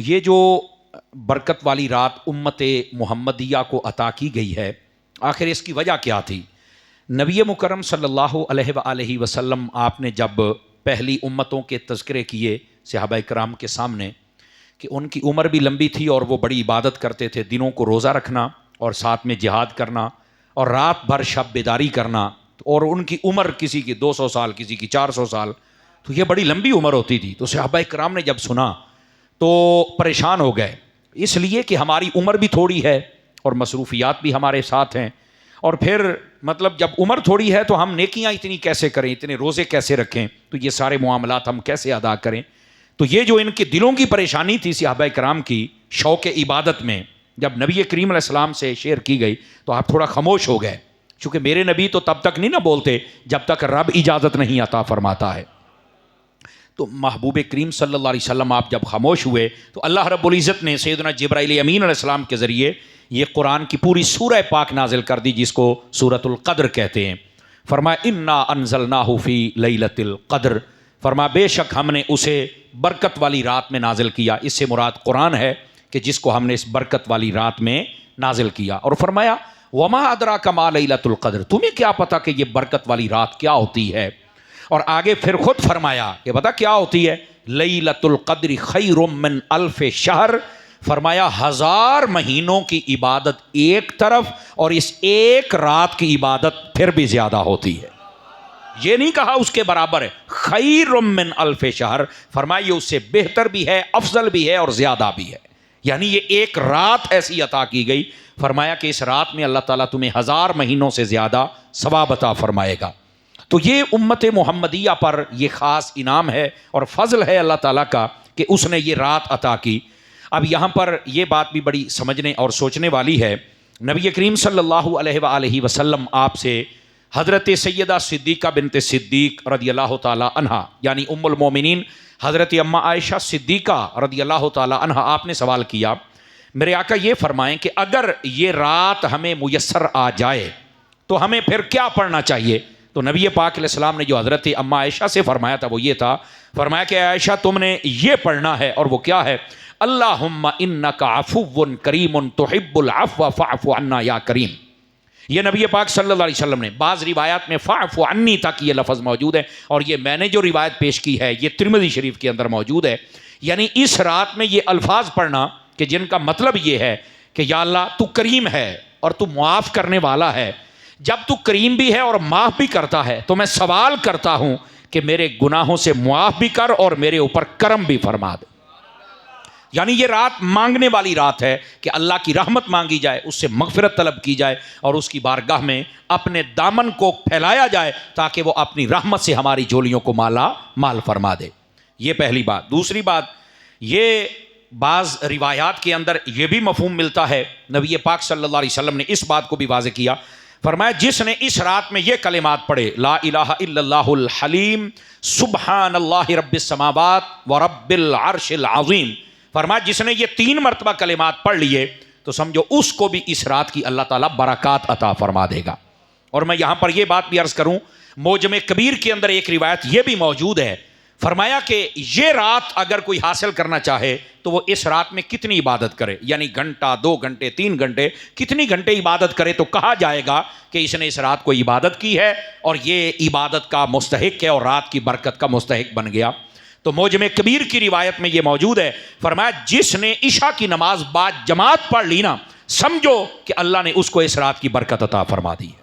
یہ جو برکت والی رات امت محمدیہ کو عطا کی گئی ہے، آخر اس کی وجہ کیا تھی؟ نبی مکرم صلی اللہ علیہ وآلہ وسلم آپ نے جب پہلی امتوں کے تذکرے کیے صحابہ کرام کے سامنے کہ ان کی عمر بھی لمبی تھی اور وہ بڑی عبادت کرتے تھے، دنوں کو روزہ رکھنا اور ساتھ میں جہاد کرنا اور رات بھر شب بیداری کرنا، اور ان کی عمر کسی کی 200 سال، کسی کی 400 سال، تو یہ بڑی لمبی عمر ہوتی تھی۔ تو صحابہ کرام نے جب سنا تو پریشان ہو گئے، اس لیے کہ ہماری عمر بھی تھوڑی ہے اور مصروفیات بھی ہمارے ساتھ ہیں، اور پھر مطلب جب عمر تھوڑی ہے تو ہم نیکیاں اتنی کیسے کریں، اتنے روزے کیسے رکھیں، تو یہ سارے معاملات ہم کیسے ادا کریں؟ تو یہ جو ان کے دلوں کی پریشانی تھی صحابہ کرام کی شوق عبادت میں، جب نبی کریم علیہ السلام سے شیئر کی گئی تو آپ تھوڑا خاموش ہو گئے، چونکہ میرے نبی تو تب تک نہیں نہ بولتے جب تک رب اجازت نہیں عطا فرماتا ہے۔ تو محبوب کریم صلی اللہ علیہ وسلم آپ جب خاموش ہوئے تو اللہ رب العزت نے سیدنا جبرائیل امین علیہ السلام کے ذریعے یہ قرآن کی پوری سورہ پاک نازل کر دی، جس کو سورۃ القدر کہتے ہیں۔ فرمایا انا انزلناہ فی لیلۃ القدر، فرمایا بے شک ہم نے اسے برکت والی رات میں نازل کیا۔ اس سے مراد قرآن ہے کہ جس کو ہم نے اس برکت والی رات میں نازل کیا، اور فرمایا وما ادراک ما لیلۃ القدر، تمہیں کیا پتا کہ یہ برکت والی رات کیا ہوتی ہے؟ اور آگے پھر خود فرمایا کہ پتا کیا ہوتی ہے؟ لیلۃ القدر خیر من الف شہر، فرمایا 1000 مہینوں کی عبادت ایک طرف اور اس ایک رات کی عبادت پھر بھی زیادہ ہوتی ہے۔ یہ نہیں کہا اس کے برابر ہے، خیر من الف شہر، فرمایا یہ اس سے بہتر بھی ہے، افضل بھی ہے اور زیادہ بھی ہے۔ یعنی یہ ایک رات ایسی عطا کی گئی، فرمایا کہ اس رات میں اللہ تعالیٰ تمہیں 1000 مہینوں سے زیادہ ثواب عطا فرمائے گا۔ تو یہ امت محمدیہ پر یہ خاص انعام ہے اور فضل ہے اللہ تعالیٰ کا کہ اس نے یہ رات عطا کی۔ اب یہاں پر یہ بات بھی بڑی سمجھنے اور سوچنے والی ہے، نبی کریم صلی اللہ علیہ وآلہ وسلم آپ سے حضرت سیدہ صدیقہ بنت صدیق رضی اللہ تعالی عنہا، یعنی ام المومنین حضرت اماں عائشہ صدیقہ رضی اللہ تعالی عنہا، آپ نے سوال کیا میرے آقا یہ فرمائیں کہ اگر یہ رات ہمیں میسر آ جائے تو ہمیں پھر کیا پڑھنا چاہیے؟ تو نبی پاک علیہ السلام نے جو حضرت اماں عائشہ سے فرمایا تھا وہ یہ تھا، فرمایا کہ عائشہ تم نے یہ پڑھنا ہے، اور وہ کیا ہے؟ اللہم انک عفو کریم تحب العفو فاعف عنا یا کریم۔ یہ نبی پاک صلی اللہ علیہ وسلم نے، بعض روایات میں فاعف عنی تک یہ لفظ موجود ہے، اور یہ میں نے جو روایت پیش کی ہے یہ ترمذی شریف کے اندر موجود ہے۔ یعنی اس رات میں یہ الفاظ پڑھنا کہ جن کا مطلب یہ ہے کہ یا اللہ تو کریم ہے اور تو معاف کرنے والا ہے، جب تو کریم بھی ہے اور معاف بھی کرتا ہے تو میں سوال کرتا ہوں کہ میرے گناہوں سے معاف بھی کر اور میرے اوپر کرم بھی فرما دے۔ یعنی یہ رات مانگنے والی رات ہے کہ اللہ کی رحمت مانگی جائے، اس سے مغفرت طلب کی جائے اور اس کی بارگاہ میں اپنے دامن کو پھیلایا جائے تاکہ وہ اپنی رحمت سے ہماری جھولیوں کو مالا مال فرما دے۔ یہ پہلی بات۔ دوسری بات، یہ بعض روایات کے اندر یہ بھی مفہوم ملتا ہے، نبی پاک صلی اللہ علیہ وسلم نے اس بات کو بھی واضح کیا، فرمایا جس نے اس رات میں یہ کلمات پڑھے لا الہ الا اللہ الحلیم سبحان اللہ رب السماوات ورب العرش العظیم، فرمایا جس نے یہ 3 مرتبہ کلمات پڑھ لیے تو سمجھو اس کو بھی اس رات کی اللہ تعالیٰ برکات عطا فرما دے گا۔ اور میں یہاں پر یہ بات بھی عرض کروں، معجم کبیر کے اندر ایک روایت یہ بھی موجود ہے، فرمایا کہ یہ رات اگر کوئی حاصل کرنا چاہے تو وہ اس رات میں کتنی عبادت کرے، یعنی گھنٹہ، 2 گھنٹے، 3 گھنٹے، کتنی گھنٹے عبادت کرے، تو کہا جائے گا کہ اس نے اس رات کو عبادت کی ہے اور یہ عبادت کا مستحق ہے اور رات کی برکت کا مستحق بن گیا۔ تو معجم کبیر کی روایت میں یہ موجود ہے، فرمایا جس نے عشاء کی نماز بعد جماعت پڑھ لی نا، سمجھو کہ اللہ نے اس کو اس رات کی برکت عطا فرما دی ہے،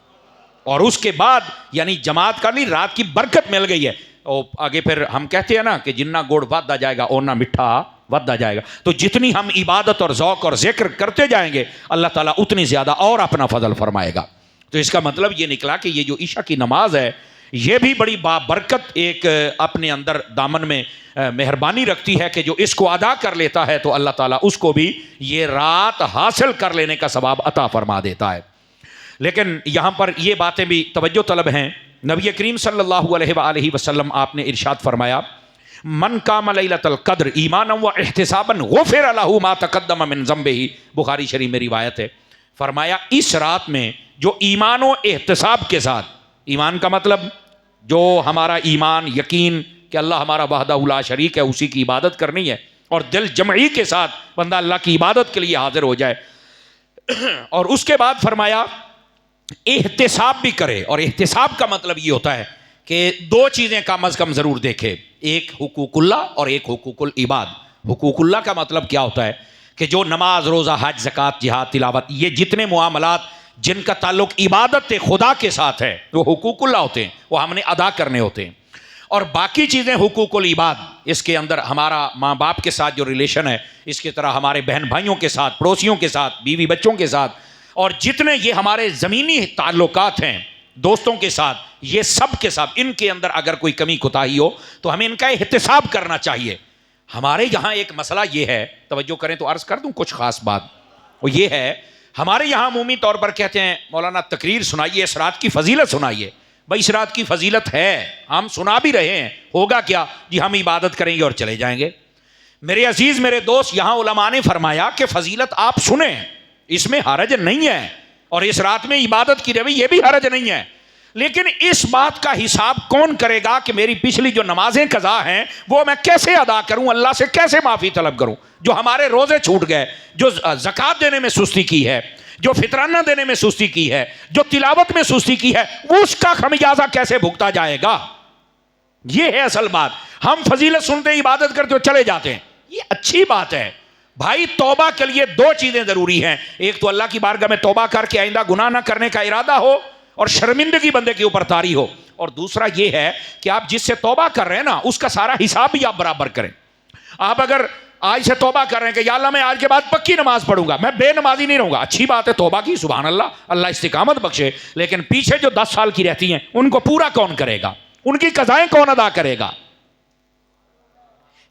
اور اس کے بعد یعنی جماعت کر لی، رات کی برکت مل گئی ہے۔ اور آگے پھر ہم کہتے ہیں نا کہ جنہ گوڑ ودا جائے گا اونا مٹھا ودا جائے گا، تو جتنی ہم عبادت اور ذوق اور ذکر کرتے جائیں گے اللہ تعالیٰ اتنی زیادہ اور اپنا فضل فرمائے گا۔ تو اس کا مطلب یہ نکلا کہ یہ جو عشاء کی نماز ہے یہ بھی بڑی بابرکت ایک اپنے اندر دامن میں مہربانی رکھتی ہے کہ جو اس کو ادا کر لیتا ہے تو اللہ تعالیٰ اس کو بھی یہ رات حاصل کر لینے کا ثواب عطا فرما دیتا ہے۔ لیکن یہاں پر یہ باتیں بھی توجہ طلب ہیں، نبی کریم صلی اللہ علیہ وآلہ وسلم آپ نے ارشاد فرمایا من قام لیلۃ القدر ایمانا و احتسابا غفر له ما تقدم من ذنبہ، بخاری شریف میں روایت ہے، فرمایا اس رات میں جو ایمان و احتساب کے ساتھ، ایمان کا مطلب جو ہمارا ایمان یقین کہ اللہ ہمارا وحدہ لا شریک ہے، اسی کی عبادت کرنی ہے، اور دل جمعی کے ساتھ بندہ اللہ کی عبادت کے لیے حاضر ہو جائے. اور اس کے بعد فرمایا احتساب بھی کرے. اور احتساب کا مطلب یہ ہوتا ہے کہ دو چیزیں کم از کم ضرور دیکھے, ایک حقوق اللہ اور ایک حقوق العباد. حقوق اللہ کا مطلب کیا ہوتا ہے کہ جو نماز, روزہ, حج, زکوٰۃ, جہاد, تلاوت, یہ جتنے معاملات جن کا تعلق عبادت خدا کے ساتھ ہے وہ حقوق اللہ ہوتے ہیں, وہ ہم نے ادا کرنے ہوتے ہیں. اور باقی چیزیں حقوق العباد, اس کے اندر ہمارا ماں باپ کے ساتھ جو ریلیشن ہے, اس کی طرح ہمارے بہن بھائیوں کے ساتھ, پڑوسیوں کے ساتھ, بیوی بچوں کے ساتھ, اور جتنے یہ ہمارے زمینی تعلقات ہیں دوستوں کے ساتھ, یہ سب کے ساتھ ان کے اندر اگر کوئی کمی کوتاہی ہو تو ہمیں ان کا احتساب کرنا چاہیے. ہمارے یہاں ایک مسئلہ یہ ہے, توجہ کریں تو عرض کر دوں کچھ خاص بات, وہ یہ ہے ہمارے یہاں عمومی طور پر کہتے ہیں مولانا تقریر سنائیے, اس رات کی فضیلت سنائیے. بھائی اس رات کی فضیلت ہے, ہم سنا بھی رہے ہیں, ہوگا کیا جی ہم عبادت کریں گے اور چلے جائیں گے. میرے عزیز میرے دوست, یہاں علماء نے فرمایا کہ فضیلت آپ سنیں, اس میں حرج نہیں ہے, اور اس رات میں عبادت کی روی یہ بھی حرج نہیں ہے. لیکن اس بات کا حساب کون کرے گا کہ میری پچھلی جو نمازیں قضا ہیں وہ میں کیسے ادا کروں, اللہ سے کیسے معافی طلب کروں. جو ہمارے روزے چھوٹ گئے, جو زکوٰۃ دینے میں سستی کی ہے, جو فطرانہ دینے میں سستی کی ہے, جو تلاوت میں سستی کی ہے, وہ اس کا خمیازہ کیسے بھگتا جائے گا. یہ ہے اصل بات. ہم فضیلت سنتے ہیں, عبادت کرتے ہو چلے جاتے ہیں, یہ اچھی بات ہے. بھائی توبہ کے لیے دو چیزیں ضروری ہیں, ایک تو اللہ کی بارگاہ میں توبہ کر کے آئندہ گناہ نہ کرنے کا ارادہ ہو اور شرمندگی بندے کے اوپر طاری ہو, اور دوسرا یہ ہے کہ آپ جس سے توبہ کر رہے ہیں نا اس کا سارا حساب بھی آپ برابر کریں. آپ اگر آج سے توبہ کر رہے ہیں کہ یا اللہ میں آج کے بعد پکی نماز پڑھوں گا, میں بے نمازی نہیں رہوں گا, اچھی بات ہے توبہ کی, سبحان اللہ, اللہ استقامت بخشے, لیکن پیچھے جو 10 سال کی رہتی ہیں ان کو پورا کون کرے گا, ان کی قضائیں کون ادا کرے گا.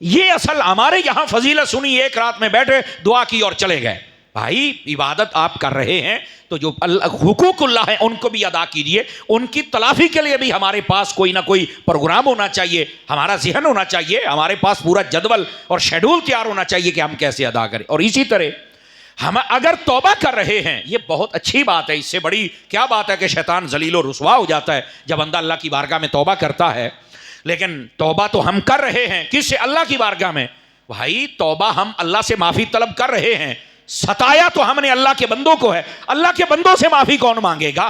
یہ اصل ہمارے یہاں فضیلت سنی, ایک رات میں بیٹھے دعا کی اور چلے گئے. بھائی عبادت آپ کر رہے ہیں تو جو حقوق اللہ ہیں ان کو بھی ادا کیجئے, ان کی تلافی کے لیے بھی ہمارے پاس کوئی نہ کوئی پروگرام ہونا چاہیے, ہمارا ذہن ہونا چاہیے, ہمارے پاس پورا جدول اور شیڈول تیار ہونا چاہیے کہ ہم کیسے ادا کریں. اور اسی طرح ہم اگر توبہ کر رہے ہیں, یہ بہت اچھی بات ہے, اس سے بڑی کیا بات ہے کہ شیطان ذلیل و رسوا ہو جاتا ہے جب بندہ اللہ کی بارگاہ میں توبہ کرتا ہے. لیکن توبہ تو ہم کر رہے ہیں, کس سے, اللہ کی بارگاہ میں. بھائی توبہ ہم اللہ سے معافی طلب کر رہے ہیں, ستایا تو ہم نے اللہ کے بندوں کو ہے, اللہ کے بندوں سے معافی کون مانگے گا.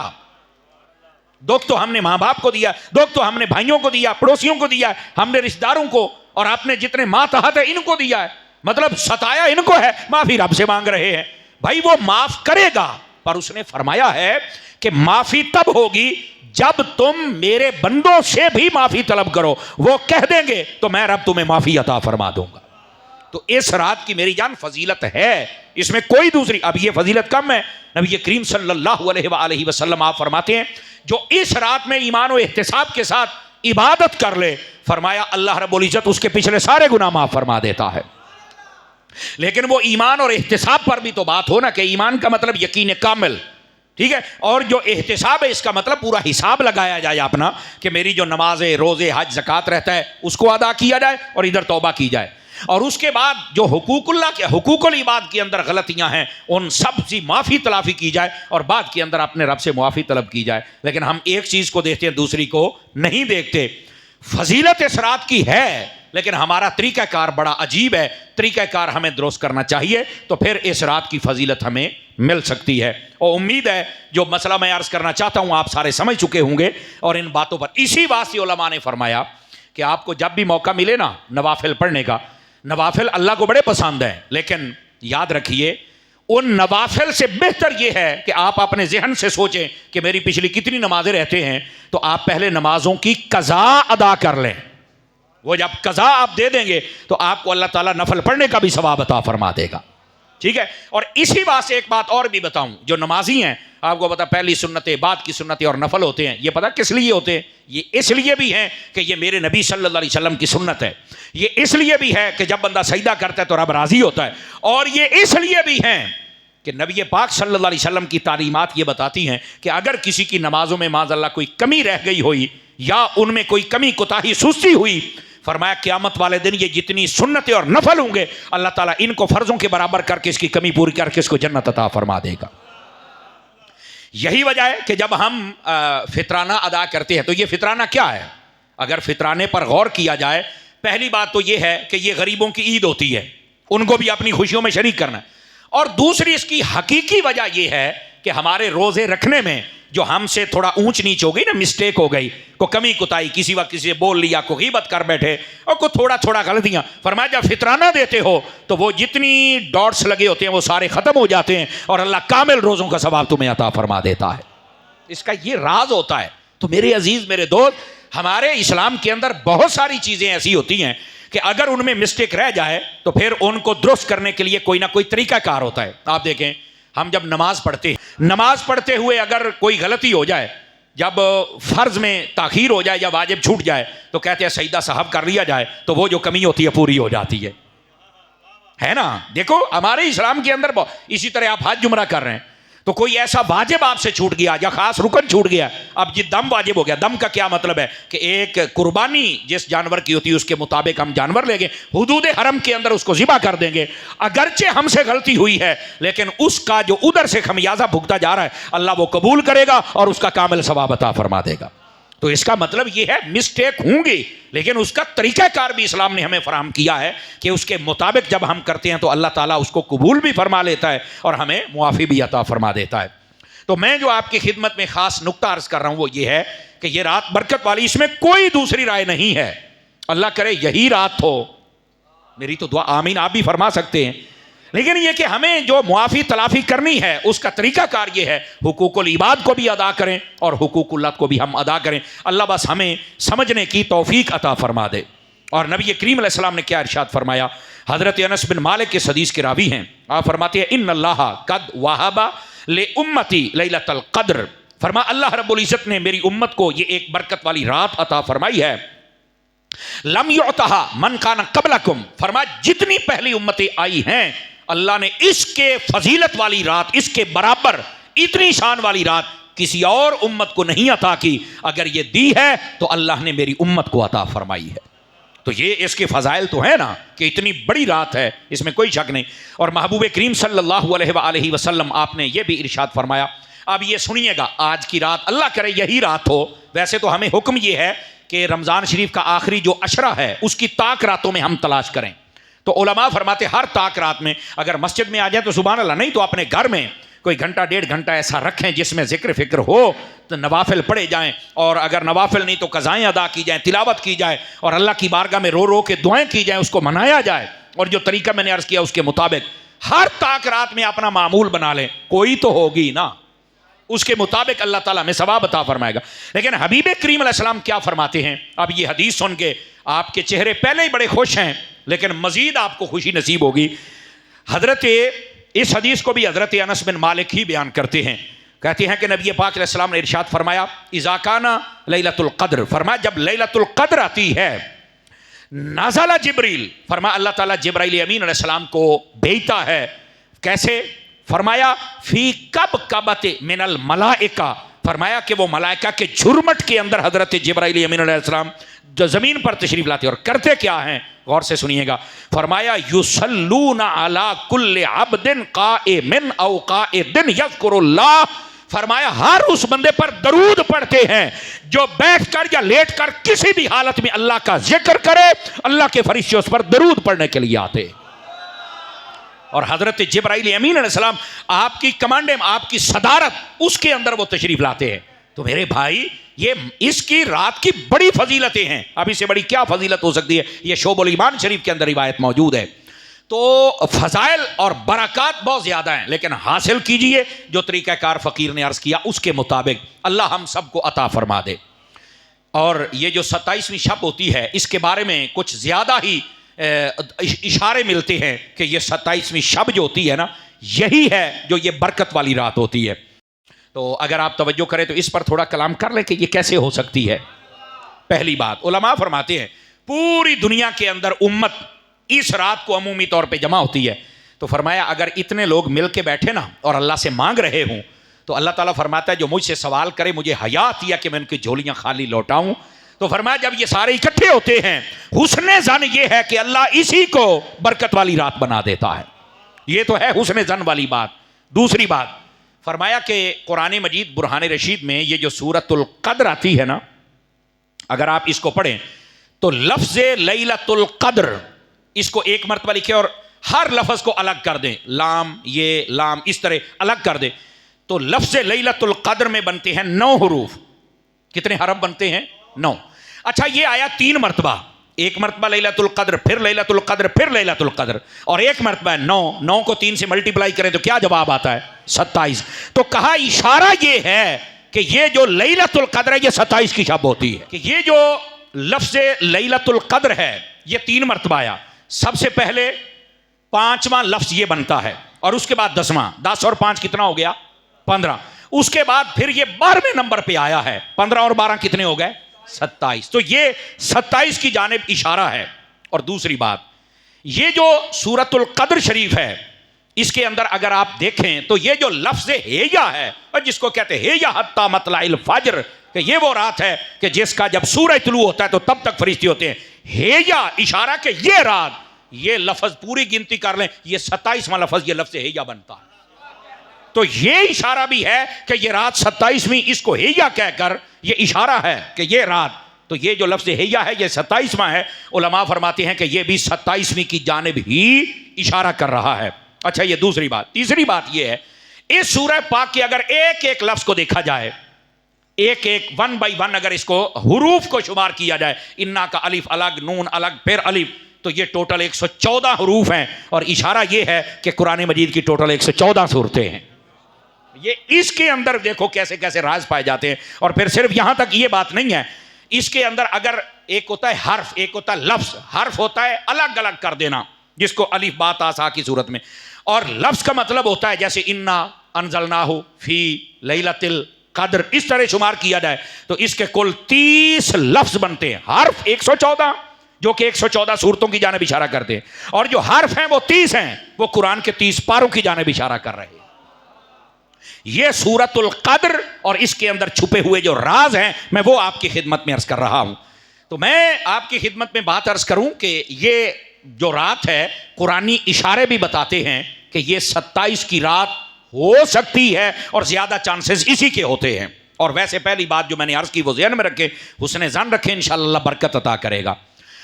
دکھ تو ہم نے ماں باپ کو دیا, دکھ تو ہم نے بھائیوں کو دیا, پڑوسیوں کو دیا, ہم نے رشتہ داروں کو, اور آپ نے جتنے ماتحت ہے ان کو دیا ہے, مطلب ستایا ان کو ہے, معافی رب سے مانگ رہے ہیں. بھائی وہ معاف کرے گا, پر اس نے فرمایا ہے کہ معافی تب ہوگی جب تم میرے بندوں سے بھی معافی طلب کرو, وہ کہہ دیں گے تو میں رب تمہیں معافی عطا فرما دوں گا. تو اس رات کی میری جان فضیلت ہے, اس میں کوئی دوسری, اب یہ فضیلت کم ہے. نبی کریم صلی اللہ علیہ وآلہ وسلم آپ فرماتے ہیں جو اس رات میں ایمان و احتساب کے ساتھ عبادت کر لے, فرمایا اللہ رب العزت اس کے پچھلے سارے گناہ معاف فرما دیتا ہے. لیکن وہ ایمان اور احتساب پر بھی تو بات ہو نا, کہ ایمان کا مطلب یقین کامل, ٹھیک ہے, اور جو احتساب ہے اس کا مطلب پورا حساب لگایا جائے اپنا, کہ میری جو نمازیں, روزے, حج, زکوٰۃ رہتا ہے اس کو ادا کیا جائے اور ادھر توبہ کی جائے. اور اس کے بعد جو حقوق اللہ کے, حقوق العباد کے اندر غلطیاں ہیں ان سب سے معافی تلافی کی جائے, اور بعد کے اندر اپنے رب سے معافی طلب کی جائے. لیکن ہم ایک چیز کو دیکھتے ہیں دوسری کو نہیں دیکھتے. فضیلت اس رات کی ہے, لیکن ہمارا طریقہ کار بڑا عجیب ہے, طریقہ کار ہمیں درست کرنا چاہیے, تو پھر اس رات کی فضیلت ہمیں مل سکتی ہے. اور امید ہے جو مسئلہ میں عرض کرنا چاہتا ہوں آپ سارے سمجھ چکے ہوں گے. اور ان باتوں پر اسی واسطے علماء نے فرمایا کہ آپ کو جب بھی موقع ملے نا نوافل پڑھنے کا, نوافل اللہ کو بڑے پسند ہیں, لیکن یاد رکھیے ان نوافل سے بہتر یہ ہے کہ آپ اپنے ذہن سے سوچیں کہ میری پچھلی کتنی نمازیں رہتے ہیں, تو آپ پہلے نمازوں کی قضا ادا کر لیں. وہ جب قضا آپ دے دیں گے تو آپ کو اللہ تعالیٰ نفل پڑھنے کا بھی ثواب عطا فرما دے گا. ٹھیک ہے. اور اسی بات سے ایک بات اور بھی بتاؤں, جو نمازی ہیں آپ کو پتا پہلی سنتیں, بعد کی سنتیں اور نفل ہوتے ہیں, یہ پتا کس لیے ہوتے ہیں؟ یہ اس لیے بھی ہیں کہ یہ میرے نبی صلی اللہ علیہ وسلم کی سنت ہے. یہ اس لیے بھی ہے کہ جب بندہ سجدہ کرتا ہے تو رب راضی ہوتا ہے. اور یہ اس لیے بھی ہیں کہ نبی پاک صلی اللہ علیہ وسلم کی تعلیمات یہ بتاتی ہیں کہ اگر کسی کی نمازوں میں معاذ اللہ کوئی کمی رہ گئی ہوئی یا ان میں کوئی کمی کوتاہی سستی ہوئی, فرمایا قیامت والے دن یہ جتنی سنتیں اور نفل ہوں گے اللہ تعالیٰ ان کو فرضوں کے برابر کر کے اس کی کمی پوری کر کے اس کو جنت عطا فرما دے گا. یہی وجہ ہے کہ جب ہم فطرانہ ادا کرتے ہیں تو یہ فطرانہ کیا ہے؟ اگر فطرانے پر غور کیا جائے, پہلی بات تو یہ ہے کہ یہ غریبوں کی عید ہوتی ہے، ان کو بھی اپنی خوشیوں میں شریک کرنا ہے، اور دوسری اس کی حقیقی وجہ یہ ہے کہ ہمارے روزے رکھنے میں جو ہم سے تھوڑا اونچ نیچ ہو گئی نا، مسٹیک ہو گئی، کو کمی کوتاہی، کسی وقت کسی سے بول لیا، کو غیبت کر بیٹھے، اور کو تھوڑا تھوڑا غلطیاں، فرمایا جب فطرانہ دیتے ہو تو وہ جتنی ڈاٹس لگے ہوتے ہیں وہ سارے ختم ہو جاتے ہیں، اور اللہ کامل روزوں کا ثواب تمہیں عطا فرما دیتا ہے۔ اس کا یہ راز ہوتا ہے۔ تو میرے عزیز، میرے دوست، ہمارے اسلام کے اندر بہت ساری چیزیں ایسی ہوتی ہیں کہ اگر ان میں مسٹیک رہ جائے تو پھر ان کو درست کرنے کے لیے کوئی نہ کوئی طریقہ کار ہوتا ہے۔ آپ دیکھیں، ہم جب نماز پڑھتے ہیں، نماز پڑھتے ہوئے اگر کوئی غلطی ہو جائے، جب فرض میں تاخیر ہو جائے یا واجب چھوٹ جائے تو کہتے ہیں سجدہ صاحب کر لیا جائے، تو وہ جو کمی ہوتی ہے پوری ہو جاتی ہے نا۔ دیکھو ہمارے اسلام کے اندر اسی طرح آپ حج عمرہ کر رہے ہیں تو کوئی ایسا واجب آپ سے چھوٹ گیا یا خاص رکن چھوٹ گیا، اب یہ دم واجب ہو گیا۔ دم کا کیا مطلب ہے کہ ایک قربانی جس جانور کی ہوتی ہے اس کے مطابق ہم جانور لیں گے، حدود حرم کے اندر اس کو ذبح کر دیں گے، اگرچہ ہم سے غلطی ہوئی ہے لیکن اس کا جو ادھر سے خمیازہ بھگتا جا رہا ہے اللہ وہ قبول کرے گا اور اس کا کامل ثواب عطا فرما دے گا۔ تو اس کا مطلب یہ ہے مسٹیک ہوں گی لیکن اس کا طریقہ کار بھی اسلام نے ہمیں فراہم کیا ہے کہ اس کے مطابق جب ہم کرتے ہیں تو اللہ تعالیٰ اس کو قبول بھی فرما لیتا ہے اور ہمیں معافی بھی عطا فرما دیتا ہے۔ تو میں جو آپ کی خدمت میں خاص نقطہ عرض کر رہا ہوں وہ یہ ہے کہ یہ رات برکت والی، اس میں کوئی دوسری رائے نہیں ہے، اللہ کرے یہی رات ہو، میری تو دعا آمین آپ بھی فرما سکتے ہیں، لیکن یہ کہ ہمیں جو معافی تلافی کرنی ہے اس کا طریقہ کار یہ ہے حقوق العباد کو بھی ادا کریں اور حقوق اللہ کو بھی ہم ادا کریں۔ اللہ بس ہمیں سمجھنے کی توفیق عطا فرما دے۔ اور نبی کریم علیہ السلام نے کیا ارشاد فرمایا؟ حضرت انس بن مالک کے حدیث کے راوی ہیں، آپ فرماتے ہیں ان اللہ قد وہب لامتی لیلۃ القدر، فرمایا اللہ رب العزت نے میری امت کو یہ ایک برکت والی رات عطا فرمائی ہے، لم یعطھا من کان قبلکم، فرمایا جتنی پہلی امتیں آئی ہیں اللہ نے اس کے فضیلت والی رات، اس کے برابر اتنی شان والی رات کسی اور امت کو نہیں عطا کی، اگر یہ دی ہے تو اللہ نے میری امت کو عطا فرمائی ہے۔ تو یہ اس کے فضائل تو ہیں نا کہ اتنی بڑی رات ہے، اس میں کوئی شک نہیں۔ اور محبوب کریم صلی اللہ علیہ وآلہ وسلم آپ نے یہ بھی ارشاد فرمایا، اب یہ سنیے گا، آج کی رات اللہ کرے یہی رات ہو، ویسے تو ہمیں حکم یہ ہے کہ رمضان شریف کا آخری جو عشرہ ہے اس کی طاق راتوں میں ہم تلاش کریں، تو علماء فرماتے ہر طاق رات میں اگر مسجد میں آ جائے تو سبحان اللہ، نہیں تو اپنے گھر میں کوئی گھنٹہ ڈیڑھ گھنٹہ ایسا رکھیں جس میں ذکر فکر ہو، تو نوافل پڑھے جائیں، اور اگر نوافل نہیں تو قضائیں ادا کی جائیں، تلاوت کی جائے اور اللہ کی بارگاہ میں رو رو کے دعائیں کی جائیں، اس کو منایا جائے، اور جو طریقہ میں نے عرض کیا اس کے مطابق ہر طاق رات میں اپنا معمول بنا لیں، کوئی تو ہوگی نا، اس کے مطابق اللہ تعالیٰ میں ثواب عطا فرمائے گا۔ لیکن حبیب کریم علیہ السلام کیا فرماتے ہیں؟ اب یہ حدیث سن کے آپ کے چہرے پہلے ہی بڑے خوش ہیں لیکن مزید آپ کو خوشی نصیب ہوگی۔ اس حدیث کو بھی حضرت انس بن مالک ہی بیان کرتے ہیں، کہتے ہیں کہ نبی پاک علیہ السلام نے ارشاد فرمایا اذا کان لیلۃ القدر، فرمایا جب لیلۃ القدر آتی ہے نزل جبریل، فرمایا اللہ تعالیٰ جبرائیل امین علیہ السلام کو بھیجتا ہے، کیسے؟ فرمایا فی کبکبۃ من الملائکہ، فرمایا کہ وہ ملائکہ کے جھرمٹ کے اندر حضرت جبرائیل امین علیہ السلام جو زمین پر تشریف لاتے اور کرتے کیا ہیں؟ غور سے سنیے گا، فرمایا یصلون علی کل عبد قائم او قاعد یذکر اللہ، فرمایا ہر اس بندے پر درود پڑھتے ہیں جو بیٹھ کر یا لیٹ کر کسی بھی حالت میں اللہ کا ذکر کرے، اللہ کے فرشتے اس پر درود پڑھنے کے لیے آتے۔ اور حضرت جبرائیل امین علیہ السلام آپ کی کمانڈ، آپ کی صدارت، اس کے اندر وہ تشریف لاتے ہیں۔ تو میرے بھائی یہ اس کی رات کی بڑی فضیلتیں ہیں، اب اس سے بڑی کیا فضیلت ہو سکتی ہے؟ یہ شعب الایمان شریف کے اندر روایت موجود ہے۔ تو فضائل اور برکات بہت زیادہ ہیں لیکن حاصل کیجئے جو طریقہ کار فقیر نے عرض کیا اس کے مطابق، اللہ ہم سب کو عطا فرما دے۔ اور یہ جو 27ویں شب ہوتی ہے اس کے بارے میں کچھ زیادہ ہی اشارے ملتے ہیں کہ یہ 27ویں شب جو ہوتی ہے نا یہی ہے جو یہ برکت والی رات ہوتی ہے۔ تو اگر آپ توجہ کریں تو اس پر تھوڑا کلام کر لیں کہ یہ کیسے ہو سکتی ہے۔ پہلی بات، علماء فرماتے ہیں پوری دنیا کے اندر امت اس رات کو عمومی طور پہ جمع ہوتی ہے، تو فرمایا اگر اتنے لوگ مل کے بیٹھے نا اور اللہ سے مانگ رہے ہوں تو اللہ تعالیٰ فرماتا ہے جو مجھ سے سوال کرے مجھے حیا آتی ہے کہ میں ان کی جھولیاں خالی لوٹاؤں۔ تو فرمایا جب یہ سارے اکٹھے ہوتے ہیں حسن ظن یہ ہے کہ اللہ اسی کو برکت والی رات بنا دیتا ہے، یہ تو ہے حسن ظن والی بات۔ دوسری بات فرمایا کہ قرآن مجید برہان رشید میں یہ جو سورۃ القدر آتی ہے نا، اگر آپ اس کو پڑھیں تو لفظ لیلۃ القدر اس کو ایک مرتبہ لکھے اور ہر لفظ کو الگ کر دیں، لام یہ لام اس طرح الگ کر دیں، تو لفظ لیلۃ القدر میں بنتے ہیں 9 حروف. کتنے حرف بنتے ہیں؟ 9. اچھا یہ آیا 3 مرتبہ، ایک مرتبہ لیلۃ القدر، پھر لیلۃ القدر، پھر لیلۃ القدر، اور ایک مرتبہ 9. 9 کو 3 سے ملٹیپلائی کریں تو کیا جواب آتا ہے؟ 27. تو کہا اشارہ یہ ہے کہ یہ جو لیلۃ القدر ہے یہ 27 کی شب ہوتی ہے. کہ یہ جو لفظ لیلۃ القدر ہے یہ 3 مرتبہ آیا. سب سے پہلے 5واں لفظ یہ بنتا ہے اور اس کے بعد 10واں. 10 اور 5 کتنا ہو گیا؟ 15. اس کے بعد پھر یہ 12ویں نمبر پہ آیا ہے. 15 اور 12 کتنے ہو گئے؟ 27. تو یہ 27 کی جانب اشارہ ہے. اور دوسری بات، یہ جو سورۃ القدر شریف ہے اس کے اندر اگر آپ دیکھیں تو یہ جو لفظ ہیجا ہے اور جس کو کہتے ہیں ہیجا حتی مطلع الفجر، کہ یہ وہ رات ہے کہ جس کا جب سورج طلوع ہوتا ہے تو تب تک فرشتے ہوتے ہیں. ہیجا اشارہ کہ یہ رات، یہ لفظ پوری گنتی کر لیں یہ 27واں لفظ یہ لفظ ہیجا بنتا ہے. تو یہ اشارہ بھی ہے کہ یہ رات 27ویں، اس کو ہیجا کہہ کر یہ اشارہ ہے کہ یہ رات، تو یہ جو لفظ ہیجا ہے یہ 27واں ہے. علماء فرماتے ہیں کہ یہ بھی 27ویں کی جانب ہی اشارہ کر رہا ہے. اچھا یہ دوسری بات. تیسری بات یہ ہے اس سورہ پاک کے اگر ایک ایک لفظ کو دیکھا جائے، ایک ایک 1 بائی 1 اگر اس کو حروف کو شمار کیا جائے، انا کا الف الگ، نون الگ، پھر الف، تو یہ ٹوٹل 114 حروف ہیں. اور اشارہ یہ ہے کہ قرآن مجید کی ٹوٹل 114 صورتیں ہیں. یہ اس کے اندر دیکھو کیسے کیسے راز پائے جاتے ہیں. اور پھر صرف یہاں تک یہ بات نہیں ہے، اس کے اندر اگر ایک ہوتا ہے حرف، ایک ہوتا ہے لفظ. حرف ہوتا ہے الگ الگ کر دینا جس کو الف با تا سا کی صورت میں، اور لفظ کا مطلب ہوتا ہے جیسے انا انزلناہ فی لیلۃ القدر، اس طرح شمار کیا جائے تو اس کے کل 30 لفظ بنتے ہیں. حرف 114 جو کہ 114 صورتوں کی جانب اشارہ کرتے ہیں، اور جو حرف ہیں وہ 30 ہیں، وہ قرآن کے 30 پاروں کی جانب اشارہ کر رہے ہیں. یہ سورۃ القدر اور اس کے اندر چھپے ہوئے جو راز ہیں میں وہ آپ کی خدمت میں عرض کر رہا ہوں. تو میں آپ کی خدمت میں بات عرض کروں کہ یہ جو رات ہے قرآنی اشارے بھی بتاتے ہیں کہ یہ 27 کی رات ہو سکتی ہے اور زیادہ چانسز اسی کے ہوتے ہیں. اور ویسے پہلی بات جو میں نے عرض کی وہ ذہن میں رکھیں، حسن ظن رکھیں، انشاءاللہ اللہ برکت عطا کرے گا.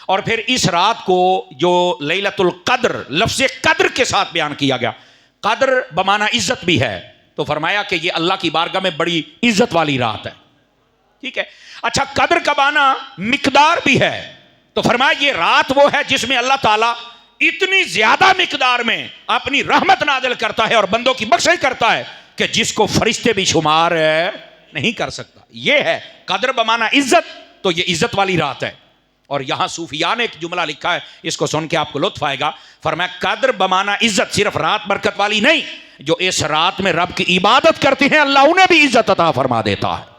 اور پھر اس رات کو جو لیلۃ القدر لفظ قدر کے ساتھ بیان کیا گیا، قدر بمعنی عزت بھی ہے، تو فرمایا کہ یہ اللہ کی بارگاہ میں بڑی عزت والی رات ہے. ٹھیک ہے. اچھا قدر کا معنی مقدار بھی ہے، تو فرمایا یہ رات وہ ہے جس میں اللہ تعالیٰ اتنی زیادہ مقدار میں اپنی رحمت نازل کرتا ہے اور بندوں کی بخشش کرتا ہے کہ جس کو فرشتے بھی شمار نہیں کر سکتا. یہ ہے قدر بمعنی عزت، تو یہ عزت والی رات ہے. اور یہاں صوفیاء نے ایک جملہ لکھا ہے، اس کو سن کے آپ کو لطف آئے گا. فرمایا قدر بمعنی عزت، صرف رات برکت والی نہیں، جو اس رات میں رب کی عبادت کرتے ہیں اللہ انہیں بھی عزت عطا فرما دیتا ہے.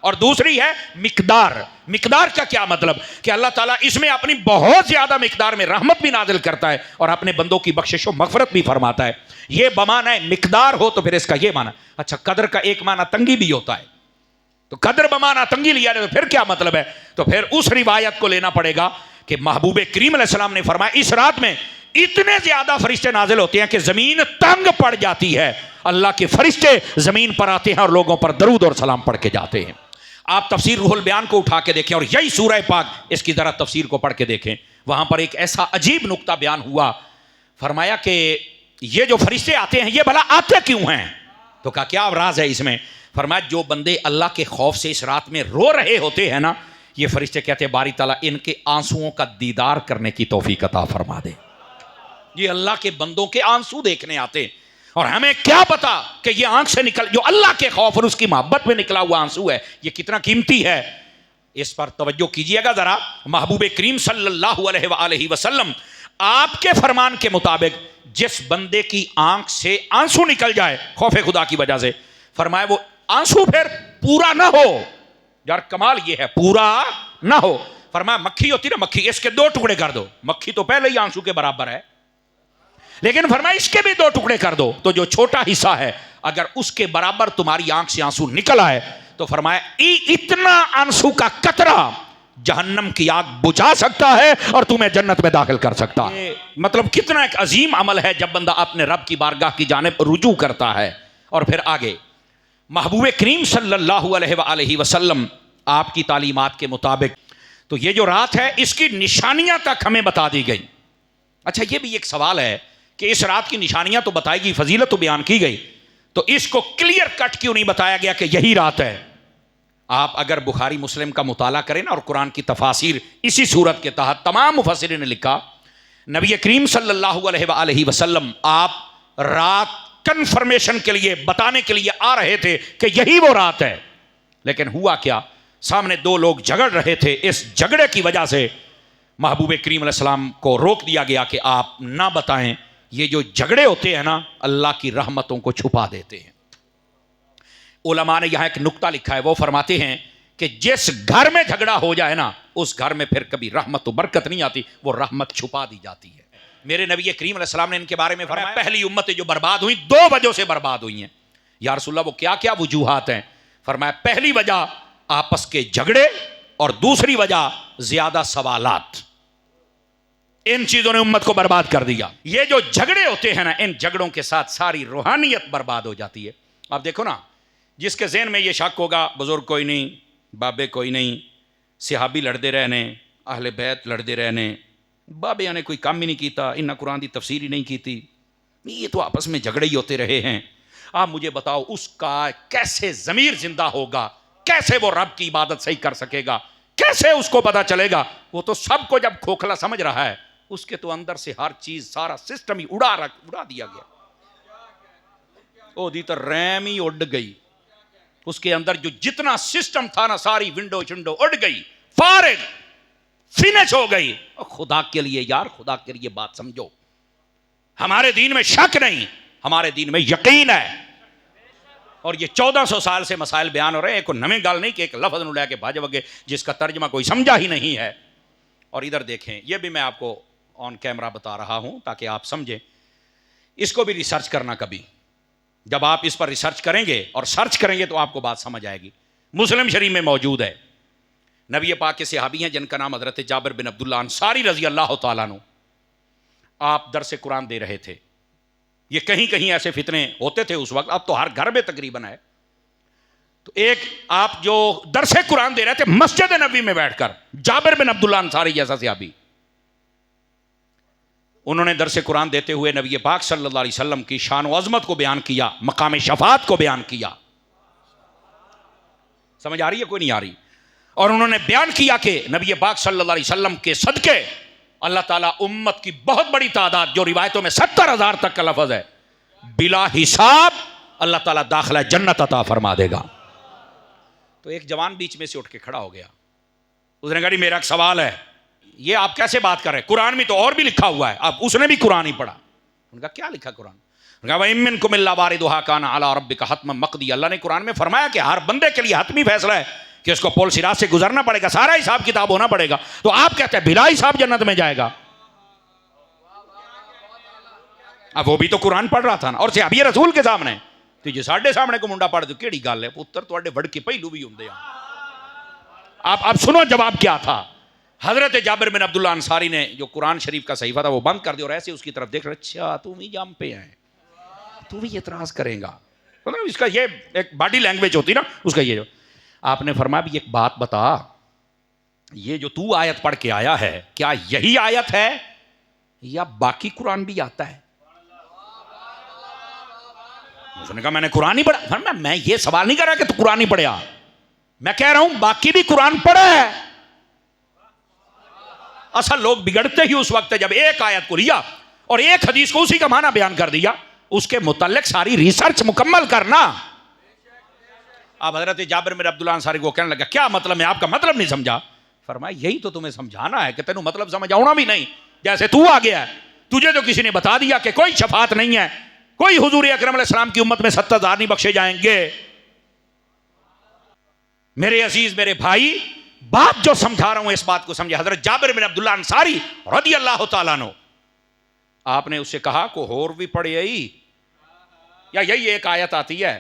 اور دوسری ہے مقدار. مقدار کا کیا مطلب؟ کہ اللہ تعالیٰ اس میں اپنی بہت زیادہ مقدار میں رحمت بھی نازل کرتا ہے اور اپنے بندوں کی بخشش و مغفرت بھی فرماتا ہے. یہ بمعنی مقدار ہو تو پھر اس کا یہ معنی. اچھا قدر کا ایک معنی تنگی بھی ہوتا ہے، تو قدر بمعنی تنگی لیا جائے تو پھر کیا مطلب ہے؟ تو پھر اس روایت کو لینا پڑے گا کہ محبوب کریم علیہ السلام نے فرمایا اس رات میں اتنے زیادہ فرشتے نازل ہوتے ہیں کہ زمین تنگ پڑ جاتی ہے. اللہ کے فرشتے زمین پر آتے ہیں اور لوگوں پر درود اور سلام پڑھ کے جاتے ہیں. آپ تفسیر روح البیان کو اٹھا کے دیکھیں اور یہی سورہ پاک اس کی ذرا تفسیر کو پڑھ کے دیکھیں. وہاں پر ایک ایسا عجیب نقطہ بیان ہوا. فرمایا کہ یہ جو فرشتے آتے ہیں یہ بھلا آتے کیوں ہیں؟ تو کہا کیا راز ہے اس میں؟ فرمایا جو بندے اللہ کے خوف سے اس رات میں رو رہے ہوتے ہیں نا، یہ فرشتے کہتے ہیں باری تعالیٰ ان کے آنسوؤں کا دیدار کرنے کی توفیق عطا فرما دے. یہ اللہ کے بندوں کے آنسو دیکھنے آتے ہیں، اور ہمیں کیا پتا کہ یہ آنکھ سے نکل جو اللہ کے خوف اور اس کی محبت میں نکلا ہوا آنسو ہے یہ کتنا قیمتی ہے. اس پر توجہ کیجئے گا ذرا. محبوب کریم صلی اللہ علیہ وآلہ وسلم آپ کے فرمان کے مطابق جس بندے کی آنکھ سے آنسو نکل جائے خوف خدا کی وجہ سے، فرمایا وہ آنسو پھر پورا نہ ہو. یار کمال یہ ہے پورا نہ ہو. فرمایا مکھی ہوتی نا مکھی، اس کے 2 ٹکڑے کر دو. مکھی تو پہلے ہی آنسو کے برابر ہے، لیکن فرمایا اس کے بھی 2 ٹکڑے کر دو. تو جو چھوٹا حصہ ہے اگر اس کے برابر تمہاری آنکھ سے آنسو نکل آئے تو فرمایا اتنا آنسو کا قطرہ جہنم کی آگ بجھا سکتا ہے اور تمہیں جنت میں داخل کر سکتا ہے. مطلب کتنا ایک عظیم عمل ہے جب بندہ اپنے رب کی بارگاہ کی جانب رجوع کرتا ہے. اور پھر آگے محبوب کریم صلی اللہ علیہ وآلہ وسلم آپ کی تعلیمات کے مطابق تو یہ جو رات ہے اس کی نشانیاں تک ہمیں بتا دی گئی. اچھا یہ بھی ایک سوال ہے کہ اس رات کی نشانیاں تو بتائی گئی, فضیلت تو بیان کی گئی, تو اس کو کلیئر کٹ کیوں نہیں بتایا گیا کہ یہی رات ہے؟ آپ اگر بخاری مسلم کا مطالعہ کریں نا اور قرآن کی تفاسیر اسی صورت کے تحت, تمام مفسرین نے لکھا نبی کریم صلی اللہ علیہ وآلہ وسلم آپ رات کنفرمیشن کے لیے, بتانے کے لیے آ رہے تھے کہ یہی وہ رات ہے. لیکن ہوا کیا, سامنے دو لوگ جھگڑ رہے تھے, اس جھگڑے کی وجہ سے محبوب کریم علیہ السلام کو روک دیا گیا کہ آپ نہ بتائیں. یہ جو جھگڑے ہوتے ہیں نا اللہ کی رحمتوں کو چھپا دیتے ہیں. علماء نے یہاں ایک نقطہ لکھا ہے, وہ فرماتے ہیں کہ جس گھر میں جھگڑا ہو جائے نا اس گھر میں پھر کبھی رحمت و برکت نہیں آتی, وہ رحمت چھپا دی جاتی ہے. میرے نبی کریم علیہ السلام نے ان کے بارے میں فرمایا پہلی امتیں جو برباد ہوئیں دو وجہوں سے برباد ہوئی ہیں. یا رسول اللہ وہ کیا کیا وجوہات ہیں؟ فرمایا پہلی وجہ آپس کے جھگڑے, اور دوسری وجہ زیادہ سوالات. ان چیزوں نے امت کو برباد کر دیا. یہ جو جھگڑے ہوتے ہیں نا, ان جھگڑوں کے ساتھ ساری روحانیت برباد ہو جاتی ہے. آپ دیکھو نا, جس کے ذہن میں یہ شک ہوگا بزرگ کوئی نہیں, بابے کوئی نہیں, صحابی لڑتے رہنے, اہل بیت لڑتے رہنے, بابے نے کوئی کام ہی نہیں کیتا, انہاں قرآن دی تفسیر ہی نہیں کیتی, یہ تو آپس میں جھگڑے ہی ہوتے رہے ہیں. آپ مجھے بتاؤ اس کا کیسے ضمیر زندہ ہوگا, کیسے وہ رب کی عبادت صحیح کر سکے گا, کیسے اس کو پتا چلے گا؟ وہ تو سب کو جب کھوکھلا سمجھ رہا ہے, اس کے تو اندر سے ہر چیز سارا سسٹم ہی اڑا دیا گیا. او دی تو ریم ہی اڑ گئی, اس کے اندر جو جتنا سسٹم تھا نا ساری ونڈو چنڈو اڑ گئی, فارغ فنش ہو گئی. خدا کے لیے یار, خدا کے لیے بات سمجھو. ہمارے دین میں شک نہیں, ہمارے دین میں یقین ہے. اور یہ 1400 سال سے مسائل بیان ہو رہے ہیں, کوئی نویں گل نہیں کہ ایک لفظ نو لے کے بھاج وگے جس کا ترجمہ کوئی سمجھا ہی نہیں ہے. اور ادھر دیکھیں, یہ بھی میں آپ کو آن کیمرہ بتا رہا ہوں تاکہ آپ سمجھیں. اس کو بھی ریسرچ کرنا کبھی, جب آپ اس پر ریسرچ کریں گے اور سرچ کریں گے تو آپ کو بات سمجھ آئے گی. مسلم شریف میں موجود ہے. نبی پاک کے صحابی ہیں جن کا نام حضرت جابر بن عبداللہ انصاری رضی اللہ تعالیٰ عنہ. آپ درس قرآن دے رہے تھے. یہ کہیں کہیں ایسے فتنے ہوتے تھے اس وقت, اب تو ہر گھر میں تقریباً ہے. تو ایک آپ جو درس قرآن دے رہے تھے مسجد نبوی میں بیٹھ کر, جابر بن عبداللہ انصاری جیسا صحابی, انہوں نے درس قرآن دیتے ہوئے نبی پاک صلی اللہ علیہ وسلم کی شان و عظمت کو بیان کیا, مقام شفاعت کو بیان کیا. سمجھ آ رہی ہے کوئی نہیں آ رہی؟ اور انہوں نے بیان کیا کہ نبی پاک صلی اللہ علیہ وسلم کے صدقے اللہ تعالیٰ امت کی بہت بڑی تعداد, جو روایتوں میں 70,000 تک کا لفظ ہے, بلا حساب اللہ تعالیٰ داخلہ جنت عطا فرما دے گا. تو ایک جوان بیچ میں سے اٹھ کے کھڑا ہو گیا. اس نے کہا میرا ایک سوال ہے, یہ آپ کیسے بات کر رہے ہیں؟ قرآن میں تو اور بھی لکھا ہوا ہے. اب اس نے بھی قرآن ہی پڑھا. ان کا کیا لکھا قرآن؟ وَإِن مِّنكُمْ إِلَّا وَارِدُهَا كَانَ عَلَىٰ رَبِّكَ حَتْمًا مَّقْضِيًّا. اللہ نے قرآن میں فرمایا کہ ہر بندے کے لیے حتمی فیصلہ ہے کہ اس کو پول صراط سے گزرنا پڑے گا, سارا حساب کتاب ہونا پڑے گا. تو آپ کہتے ہیں بلا حساب جنت میں جائے گا. اب وہ بھی تو قرآن پڑھ رہا تھا نا, اور صحابی رسول کے سامنے. تو جی ساڈے سامنے کو منڈا پڑھ دو, کیڑی گل ہے پتر, تواڈے وڑ کے پہلو بھی ہوندے ہیں. آپ سنو جواب کیا تھا. حضرت جابر بن عبداللہ انصاری نے جو قرآن شریف کا صحیفہ تھا وہ بند کر دیا اور ایسے اس کی طرف دیکھ رہے, اچھا تو بھی جام پہ ہیں, تو بھی اعتراض کریں گا. اس کا یہ ایک باڈی لینگویج ہوتی نا اس کا. یہ جو آپ نے فرمایا بھی ایک بات بتا, یہ جو تو آیت پڑھ کے آیا ہے کیا یہی آیت ہے یا باقی قرآن بھی آتا ہے؟ اس نے کہا میں نے قرآن ہی پڑھا. فرمایا میں یہ سوال نہیں کر رہا کہ تو قرآن ہی پڑھیا, میں کہہ رہا ہوں باقی بھی قرآن پڑھا ہے. اصل لوگ بگڑتے ہی اس وقت ہے جب ایک آیت کو لیا اور ایک حدیث کو اسی کا معنی بیان کر دیا. اس کے متعلق ساری ریسرچ مکمل کرنا. اب حضرت جابر بن عبداللہ انصاری کو کہنے لگا کیا مطلب ہے, آپ کا مطلب نہیں سمجھا. فرمایا یہی تو تمہیں سمجھانا ہے کہ تینوں مطلب سمجھ آنا بھی نہیں, جیسے تو آ گیا ہے, تجھے تو کسی نے بتا دیا کہ کوئی شفاعت نہیں ہے, کوئی حضور اکرم علیہ السلام کی امت میں 70,000 نہیں بخشے جائیں گے. میرے عزیز میرے بھائی, بات جو سمجھا رہا ہوں اس بات کو سمجھے. حضرت جابر بن عبداللہ انصاری رضی اللہ تعالیٰ عنہ, آپ نے اس سے کہا کو اور بھی پڑھے ہی یا یہی ایک آیت آتی ہے؟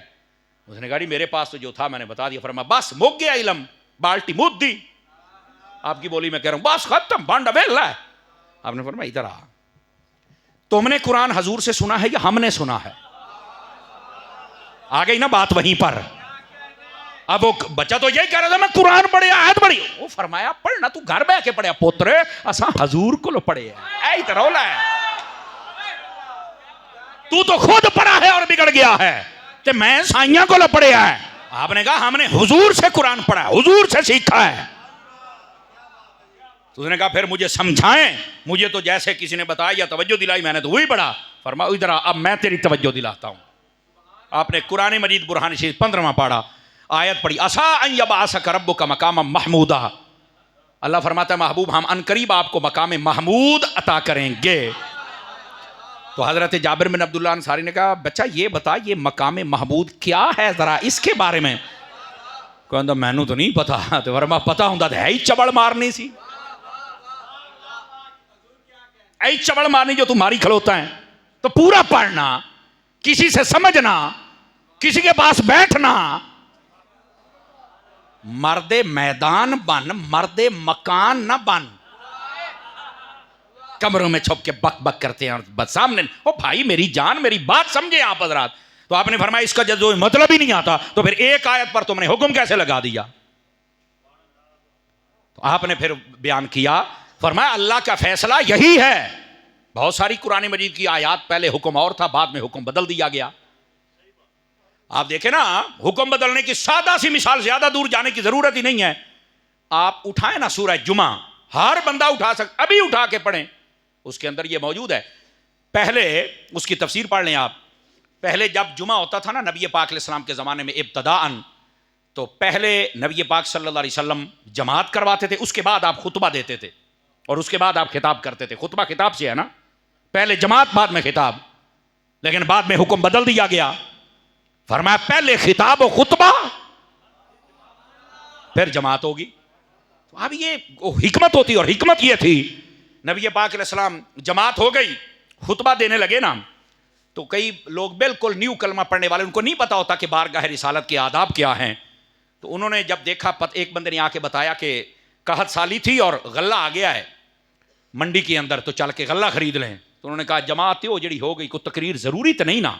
اس نے کہا میرے پاس تو جو تھا میں نے بتا دیا. فرمایا بس مک گیا علم, بالٹی مود دی. آپ کی بولی میں کہہ رہا ہوں بس ختم, بانڈا ویلا ہے. آپ نے فرمایا ادھر آ, تم نے قرآن حضور سے سنا ہے یا ہم نے سنا ہے؟ آ گئی نا بات وہیں پر. اب وہ بچہ تو یہی کہہ رہا تھا میں قرآن پڑھیا آیت پڑھی. وہ فرمایا پڑھنا تو گھر بہ کے پڑھیا پوترے, اساں حضور کو لو پڑھے ہے, ایت رولا ہے. تو خود پڑھا ہے اور بگڑ گیا ہے, کہ میں سائیاں کو لو پڑھیا ہے. آپ نے کہا ہم نے حضور سے قرآن پڑھا ہے, حضور سے سیکھا ہے. تو اس نے کہا پھر مجھے سمجھائیں, مجھے تو جیسے کسی نے بتایا یا توجہ دلائی میں نے تو وہی پڑھا. فرمایا ادھر اب میں تیری توجہ دلاتا ہوں. آپ نے قرآن مجید برہان شریف 15واں پڑھا, آیت پڑھی عسیٰ ان یبعثک ربک مقاما محمودا. اللہ فرماتا ہے محبوب ہم ان قریب آپ کو مقام محمود عطا کریں گے. تو حضرت جابر بن عبداللہ انصاری نے کہا بچہ یہ بتا یہ مقام محمود کیا ہے, ذرا اس کے بارے میں. کہتا میں نو تو نہیں پتا. تو فرمایا پتا ہوں ہے ہی چبڑ مارنی سی, اے چبڑ مارنی جو تمہاری کھلوتا ہے. تو پورا پڑھنا, کسی سے سمجھنا, کسی کے پاس بیٹھنا. مرد میدان بن, مرد مکان نہ بن. کمروں میں چھپ کے بک بک کرتے ہیں اور سامنے او بھائی میری جان میری بات سمجھے آپ حضرات. تو آپ نے فرمایا اس کا جو مطلب ہی نہیں آتا تو پھر ایک آیت پر تم نے حکم کیسے لگا دیا. تو آپ نے پھر بیان کیا, فرمایا اللہ کا فیصلہ یہی ہے. بہت ساری قرآن مجید کی آیات پہلے حکم اور تھا, بعد میں حکم بدل دیا گیا. آپ دیکھیں نا, حکم بدلنے کی سادہ سی مثال, زیادہ دور جانے کی ضرورت ہی نہیں ہے. آپ اٹھائیں نا سورہ جمعہ, ہر بندہ اٹھا سکتا, ابھی اٹھا کے پڑھیں, اس کے اندر یہ موجود ہے. پہلے اس کی تفسیر پڑھ لیں آپ. پہلے جب جمعہ ہوتا تھا نا نبی پاک علیہ السلام کے زمانے میں ابتداءً, تو پہلے نبی پاک صلی اللہ علیہ وسلم جماعت کرواتے تھے, اس کے بعد آپ خطبہ دیتے تھے اور اس کے بعد آپ خطاب کرتے تھے. خطبہ خطاب سے ہے نا, پہلے جماعت بعد میں خطاب. لیکن بعد میں حکم بدل دیا گیا, فرمایا پہلے خطاب و خطبہ پھر جماعت ہوگی. تو اب یہ حکمت ہوتی, اور حکمت یہ تھی نبی پاک علیہ السلام جماعت ہو گئی, خطبہ دینے لگے نا, تو کئی لوگ بالکل نیو کلمہ پڑھنے والے, ان کو نہیں پتا ہوتا کہ بارگاہ رسالت کے آداب کیا ہیں. تو انہوں نے جب دیکھا, ایک بندے نے آ کے بتایا کہ قحط سالی تھی اور غلہ آ گیا ہے منڈی کے اندر, تو چل کے غلہ خرید لیں. تو انہوں نے کہا جماعت ہو جڑی ہو گئی, کو تقریر ضروری تو نہیں نا.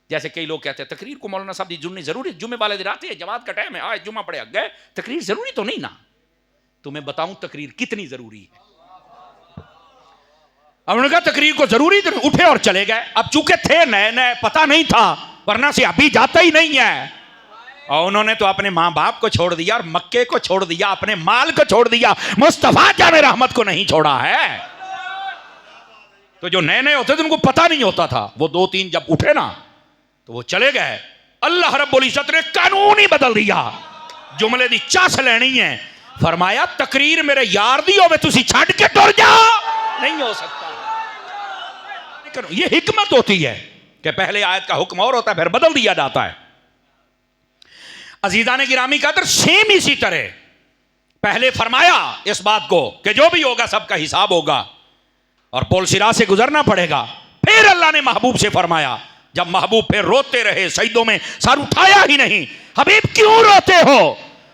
جیسے کئی لوگ کہتے ہیں تقریر کو مولانا صاحب جی ضروری, جمعے والے دن آتے ہیں, جماعت کا ٹائم ہے, آج جمعہ پڑھے گئے, تقریر ضروری تو نہیں نا. تمہیں بتاؤں تقریر کتنی ضروری ہے. اب انہوں نے کہا تقریر کو ضروری تو اٹھے اور چلے گئے. اب چونکہ تھے نئے نئے, پتہ نہیں تھا, ورنہ سے ابھی جاتا ہی نہیں ہے. اور انہوں نے تو اپنے ماں باپ کو چھوڑ دیا, اور مکے کو چھوڑ دیا, اپنے مال کو چھوڑ دیا, مصطفیٰ جان رحمت کو نہیں چھوڑا ہے. تو جو نئے نئے ہوتے تھے ان کو پتہ نہیں ہوتا تھا, وہ 2-3 جب اٹھے نا تو وہ چلے گئے. اللہ رب العزت نے قانون ہی بدل دیا. جملے دی چاس لینی ہے, فرمایا تقریر میرے یار دی ہوے تسی چھڈ کے ٹر جاؤ, نہیں ہو سکتا. یہ حکمت ہوتی ہے کہ پہلے آیت کا حکم اور ہوتا ہے, پھر بدل دیا جاتا ہے. عزیزان گرامی قدر, سیم اسی طرح پہلے فرمایا اس بات کو کہ جو بھی ہوگا سب کا حساب ہوگا اور پول صراط سے گزرنا پڑے گا. پھر اللہ نے محبوب سے فرمایا, جب محبوب پھر روتے رہے, سجدوں میں سر اٹھایا ہی نہیں, حبیب کیوں روتے ہو؟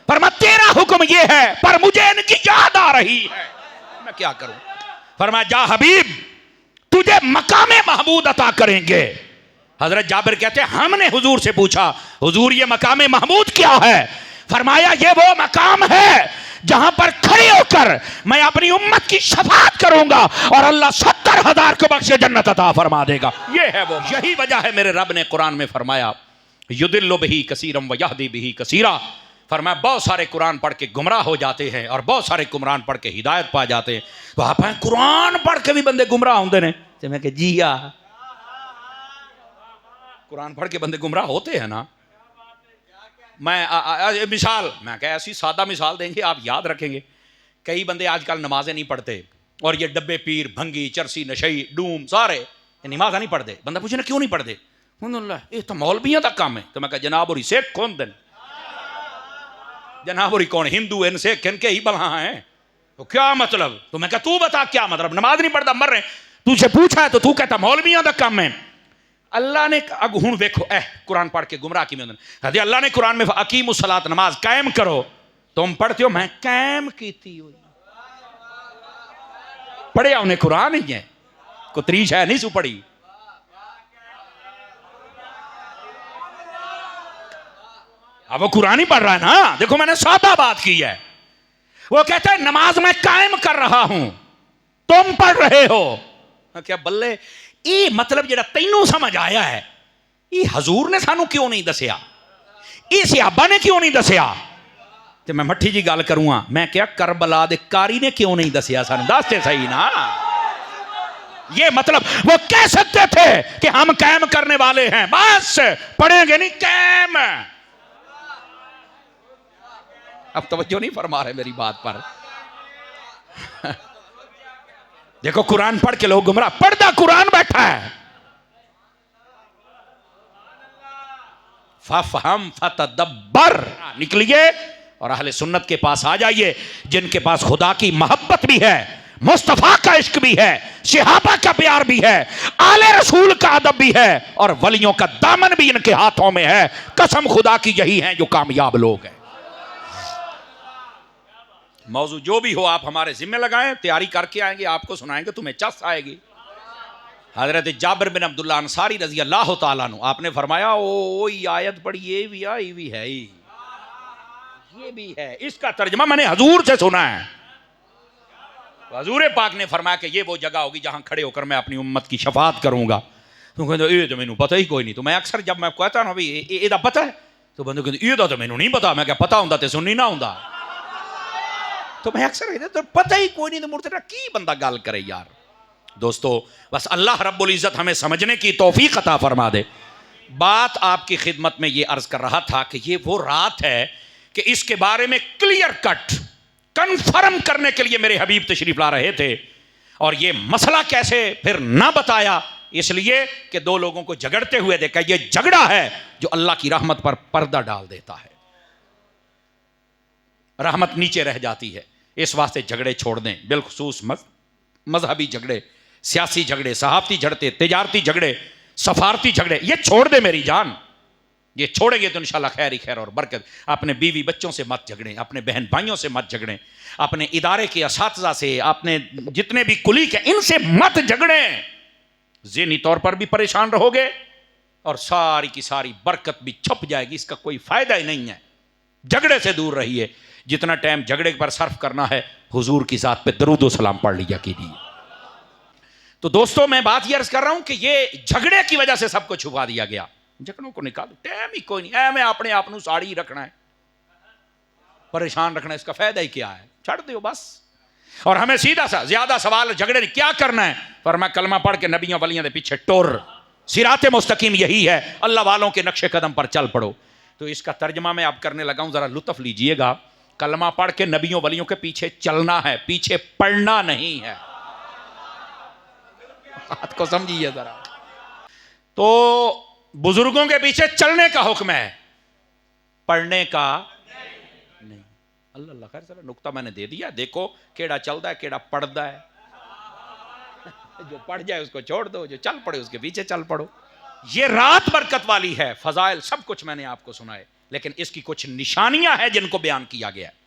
فرمایا تیرا حکم یہ ہے پر مجھے ان کی یاد آ رہی ہے, میں کیا کروں. فرمایا جا حبیب تجھے مقام محمود عطا کریں گے. حضرت جابر کہتے ہیں ہم نے حضور سے پوچھا حضور یہ مقام محمود کیا ہے؟ فرمایا یہ وہ مقام ہے جہاں پر کھڑے ہو کر میں اپنی امت کی شفاعت کروں گا اور اللہ 70,000 کو بخش جنت عطا فرما دے گا. یہ ہے وہ. یہی وجہ ہے میرے رب نے قرآن میں فرمایا یضل بہ کثیرا ویہدی بہ کثیرا. فرمایا بہت سارے قرآن پڑھ کے گمراہ ہو جاتے ہیں اور بہت سارے قرآن پڑھ کے ہدایت پا جاتے ہیں. تو آپ ہیں قرآن پڑھ کے بھی بندے گمراہ ہوندے نے. تو میں کہ جی ہاں, قرآن پڑھ کے بندے گمراہ ہوتے ہیں نا. میں مثال میں کہ ایسی سادہ مثال دیں گے آپ یاد رکھیں گے. کئی بندے آج کل نمازیں نہیں پڑھتے اور یہ ڈبے پیر بھنگی چرسی نشئی ڈوم سارے نماز نہیں پڑھتے. بندہ پوچھے نا کیوں نہیں پڑھتے؟ یہ تو مولویوں کا کام ہے. تو میں کہا جناب اور سکھ کون دن, جناب اور کون ہندو ان سکھ ان کے ہی بلا ہیں, تو کیا مطلب؟ تو میں کہا تو بتا کیا مطلب, نماز نہیں پڑھتا مر رہے, تو سے پوچھا ہے تو تو کہتا مولویوں کا کام ہے. اللہ نے اب ہوں دیکھو قرآن پڑھ کے گمراہ کی میں اللہ نے قرآن میں اقیم الصلاۃ نماز قائم کرو. تم پڑھتے ہو میں قائم کیتی ہوئی, پڑھیا انہیں قرآن ہی ہے, کو تریش ہے نہیں سو پڑھی. اب وہ قرآن ہی پڑھ رہا ہے نا. دیکھو میں نے سادہ بات کی ہے. وہ کہتا ہے نماز میں قائم کر رہا ہوں, تم پڑھ رہے ہو. کیا بلے یہ مطلب جڑا تینوں سمجھ آیا ہے, یہ حضور نے سانو کیوں نہیں دسیا, یہ صحابہ نے کیوں نہیں دسیا؟ تو میں مٹھی جی گل کروں گا, میں کیا کربلا دے کاری نے کیوں نہیں دسیا سانو؟ دستے صحیح نا. یہ مطلب وہ کہہ سکتے تھے کہ ہم قائم کرنے والے ہیں, بس پڑھیں گے نہیں قائم. اب توجہ نہیں فرما رہے میری بات پر. دیکھو قرآن پڑھ کے لوگ گمراہ, پردہ قرآن بیٹھا ہے. فَفْهَمْ فَتَدَبَّرْ, نکلیے اور اہل سنت کے پاس آ جائیے جن کے پاس خدا کی محبت بھی ہے, مصطفیٰ کا عشق بھی ہے, صحابہ کا پیار بھی ہے, آل رسول کا ادب بھی ہے, اور ولیوں کا دامن بھی ان کے ہاتھوں میں ہے. قسم خدا کی یہی ہیں جو کامیاب لوگ ہیں. موضوع جو بھی ہو آپ ہمارے ذمہ لگائیں, تیاری کر کے آئیں گے, آپ کو سنائیں گے, تمہیں چس آئے گی. حضرت جابر بن عبداللہ انصاری رضی اللہ تعالیٰ عنہ, آپ نے فرمایا اوئی آیت پڑھی, یہ بھی آئی بھی ہے, یہ بھی ہے. اس کا ترجمہ میں نے حضور سے سنا ہے. حضور پاک نے فرمایا کہ یہ وہ جگہ ہوگی جہاں کھڑے ہو کر میں اپنی امت کی شفاعت کروں گا. تو کہتے ہیں یہ تو مینوں پتہ ہی کوئی نہیں. تو میں اکثر جب میں کہتا نا بھائی یہ دا پتہ ہے, تو بندے کہتے یہ تو مینوں نہیں پتا. میں کیا پتا ہوندا تے سننی نہ ہوندا. تو میں اکثر کہتا پتہ ہی کوئی نہیں, تو مرتے کی بندہ گل کرے یار. دوستو بس اللہ رب العزت ہمیں سمجھنے کی توفیق عطا فرما دے. بات آپ کی خدمت میں یہ عرض کر رہا تھا کہ یہ وہ رات ہے کہ اس کے بارے میں کلیئر کٹ کنفرم کرنے کے لیے میرے حبیب تشریف لا رہے تھے. اور یہ مسئلہ کیسے پھر نہ بتایا, اس لیے کہ دو لوگوں کو جھگڑتے ہوئے دیکھا. یہ جھگڑا ہے جو اللہ کی رحمت پر پردہ ڈال دیتا ہے, رحمت نیچے رہ جاتی ہے. اس واسطے جھگڑے چھوڑ دیں, بالخصوص مذہبی جھگڑے, سیاسی جھگڑے, صحافتی جھڑتے, تجارتی جھگڑے, سفارتی جھگڑے, یہ چھوڑ دے میری جان. یہ چھوڑیں گے تو انشاءاللہ خیر ہی خیر اور برکت. اپنے بیوی بچوں سے مت جھگڑیں, اپنے بہن بھائیوں سے مت جھگڑیں, اپنے ادارے کے اساتذہ سے, اپنے جتنے بھی کلیگ ہیں ان سے مت جھگڑیں. ذہنی طور پر بھی پریشان رہو گے اور ساری کی ساری برکت بھی چھپ جائے گی, اس کا کوئی فائدہ ہی نہیں ہے. جھگڑے سے دور رہیے. جتنا ٹائم جھگڑے پر صرف کرنا ہے حضور کی ذات پہ درود و سلام پڑھ لیا کیجیے. تو دوستوں میں بات یہ عرض کر رہا ہوں کہ یہ جھگڑے کی وجہ سے سب کو چھپا دیا گیا. جھگڑوں کو نکالو, ٹائم ہی کوئی نہیں. میں اپنے آپ کو ساڑی رکھنا ہے, پریشان رکھنا ہے, اس کا فائدہ ہی کیا ہے؟ چھڑ دیو بس. اور ہمیں سیدھا سا زیادہ سوال جھگڑے نے کیا کرنا ہے, فرمایا کلمہ پڑھ کے نبیوں ولیوں دے پیچھے ٹور, صراط مستقیم یہی ہے, اللہ والوں کے نقش قدم پر چل پڑو. تو اس کا ترجمہ میں اب کرنے لگا ہوں, ذرا لطف لیجئے گا. کلمہ پڑھ کے نبیوں ولیوں کے پیچھے چلنا ہے, پیچھے پڑھنا نہیں ہے. بات کو سمجھیے ذرا. تو بزرگوں کے پیچھے چلنے کا حکم ہے, پڑھنے کا نہیں. اللہ اللہ خیر سر, نقطہ میں نے دے دیا. دیکھو کیڑا چلتا ہے کیڑا پڑھتا ہے. جو پڑھ جائے اس کو چھوڑ دو, جو چل پڑے اس کے پیچھے چل پڑو. یہ رات برکت والی ہے, فضائل سب کچھ میں نے آپ کو سنائے, لیکن اس کی کچھ نشانیاں ہیں جن کو بیان کیا گیا ہے.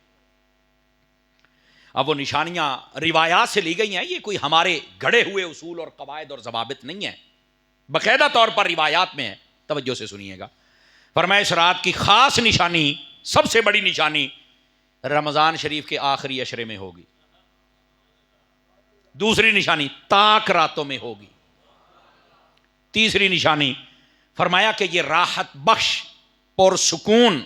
اب وہ نشانیاں روایات سے لی گئی ہیں, یہ کوئی ہمارے گھڑے ہوئے اصول اور قواعد اور ضوابط نہیں ہیں, باقاعدہ طور پر روایات میں ہے. توجہ سے سنیے گا. فرمایا اس رات کی خاص نشانی, سب سے بڑی نشانی رمضان شریف کے آخری عشرے میں ہوگی. دوسری نشانی تاک راتوں میں ہوگی. تیسری نشانی فرمایا کہ یہ راحت بخش پرسکون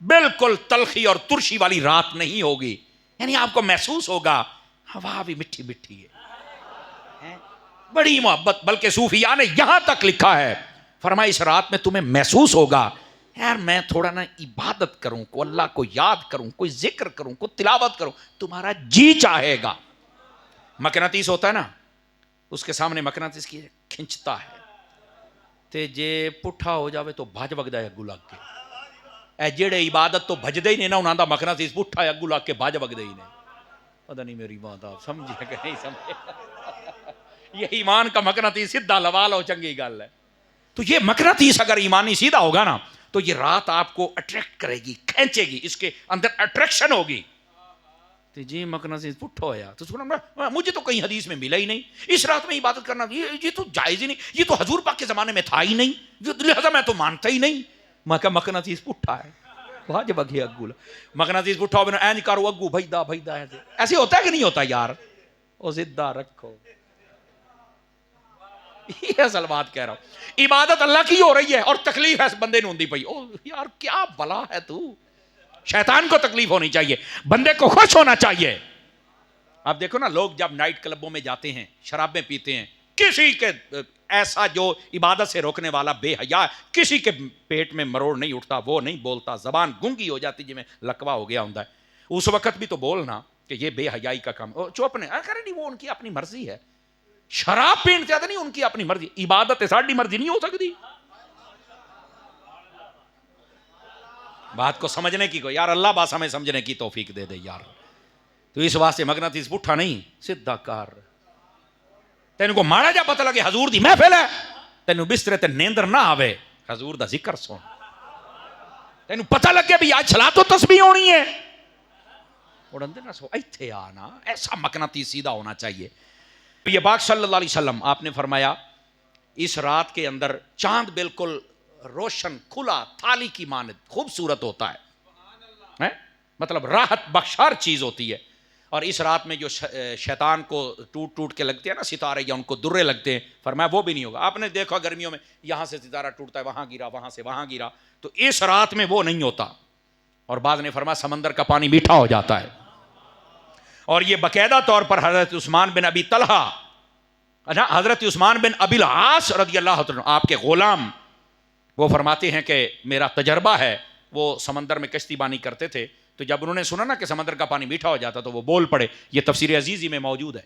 بالکل تلخی اور ترشی والی رات نہیں ہوگی. یعنی آپ کو محسوس ہوگا ہوا بھی مٹھی مٹھی ہے, بڑی محبت. بلکہ صوفیاء نے یہاں تک لکھا ہے, فرمایا اس رات میں تمہیں محسوس ہوگا یار میں تھوڑا نا عبادت کروں, کو اللہ کو یاد کروں, کوئی ذکر کروں, کوئی تلاوت کروں, تمہارا جی چاہے گا. مقناطیس ہوتا ہے نا, اس کے سامنے مقناطیس کی کھنچتا ہے, تے جے پٹھا ہو جاوے تو بھج وگدا ہے اگو لگ کے. اے جڑے عبادت تو بھجدے ہی نہیں نا, انہاں دا مقناطیس پٹھا ہے اگو لگ کے بھج وگدے ہی نہیں. پتہ نہیں میری بات آپ سمجھے کہ نہیں سمجھے. یہ ایمان کا مقناطیس سیدھا لوال ہو, چنگی گل ہے. تو یہ مقناطیس اگر ایمانی سیدھا ہوگا نا تو یہ رات آپ کو اٹریکٹ کرے گی, کھینچے گی, اس کے اندر اٹریکشن ہوگی. تو جی مقناطیس پٹھا ہویا تو سنا, مجھے تو کہیں حدیث میں ملا ہی نہیں اس رات میں عبادت کرنا, یہ تو جائز ہی نہیں, یہ تو حضور پاک کے زمانے میں تھا ہی نہیں, لہذا میں تو مانتا ہی نہیں. میں کہا مقناطیس پٹھا ہے واجب اگے اگو مقناطیس پٹھا ہو اینج کرو اگو بھیدا بھیدا ایسے ہوتا ہے کہ نہیں ہوتا یار؟ وہ زدہ رکھو. یہ اصل بات کہہ رہا ہوں. عبادت اللہ کی ہو رہی ہے اور تکلیف ہے اس بندے نے ہوندی پئی. او یار کیا بلا ہے تو. شیطان کو تکلیف ہونی چاہیے, بندے کو خوش ہونا چاہیے. آپ دیکھو نا لوگ جب نائٹ کلبوں میں جاتے ہیں شرابیں پیتے ہیں, کسی کے ایسا جو عبادت سے روکنے والا بے حیا, کسی کے پیٹ میں مروڑ نہیں اٹھتا, وہ نہیں بولتا, زبان گونگی ہو جاتی جی میں لکوا ہو گیا ہوں. اس وقت بھی تو بولنا کہ یہ بے حیائی کا کام. چپ نے کرے نہیں, وہ ان کی اپنی مرضی ہے. شراب پین زیادہ نہیں ان کی اپنی مرضی, عبادت ساڑی مرضی نہیں ہو سکتی. بات کو سمجھنے کی کو یار اللہ بات ہمیں سمجھنے کی توفیق دے دے یار. تو اس واسطے مقناطیس پٹھا نہیں سیدھا کار. تینوں کو مارا جا پتہ لگے حضور دی محفل ہے, تینوں بسترے تے نیندر نہ آوے, حضور دا ذکر سن. تینوں پتہ لگے بھی آج صلاۃ و تسبیح ہونی ہے, اڑن دے نہ سو ایتھے آنا. ایسا مقناطیس سیدھا ہونا چاہیے. یہ پاک صلی اللہ علیہ وسلم آپ نے فرمایا اس رات کے اندر چاند بالکل روشن کھلا تھالی کی مانند خوبصورت ہوتا ہے, مطلب راحت بخشار چیز ہوتی ہے. اور اس رات میں جو شیطان کو ٹوٹ ٹوٹ کے لگتے ہیں نا ستارے یا ان کو درے لگتے ہیں, فرمایا وہ بھی نہیں ہوگا. آپ نے دیکھا گرمیوں میں یہاں سے ستارہ ٹوٹتا ہے, وہاں گرا, وہاں سے وہاں گرا, تو اس رات میں وہ نہیں ہوتا. اور بعض نے فرمایا سمندر کا پانی میٹھا ہو جاتا ہے. اور یہ باقاعدہ طور پر حضرت عثمان بن ابی طلحہ, حضرت عثمان بن ابی العاص رضی اللہ عنہ آپ کے غلام, وہ فرماتے ہیں کہ میرا تجربہ ہے, وہ سمندر میں کشتی بانی کرتے تھے, تو جب انہوں نے سنا نا کہ سمندر کا پانی میٹھا ہو جاتا تو وہ بول پڑے. یہ تفسیر عزیزی میں موجود ہے.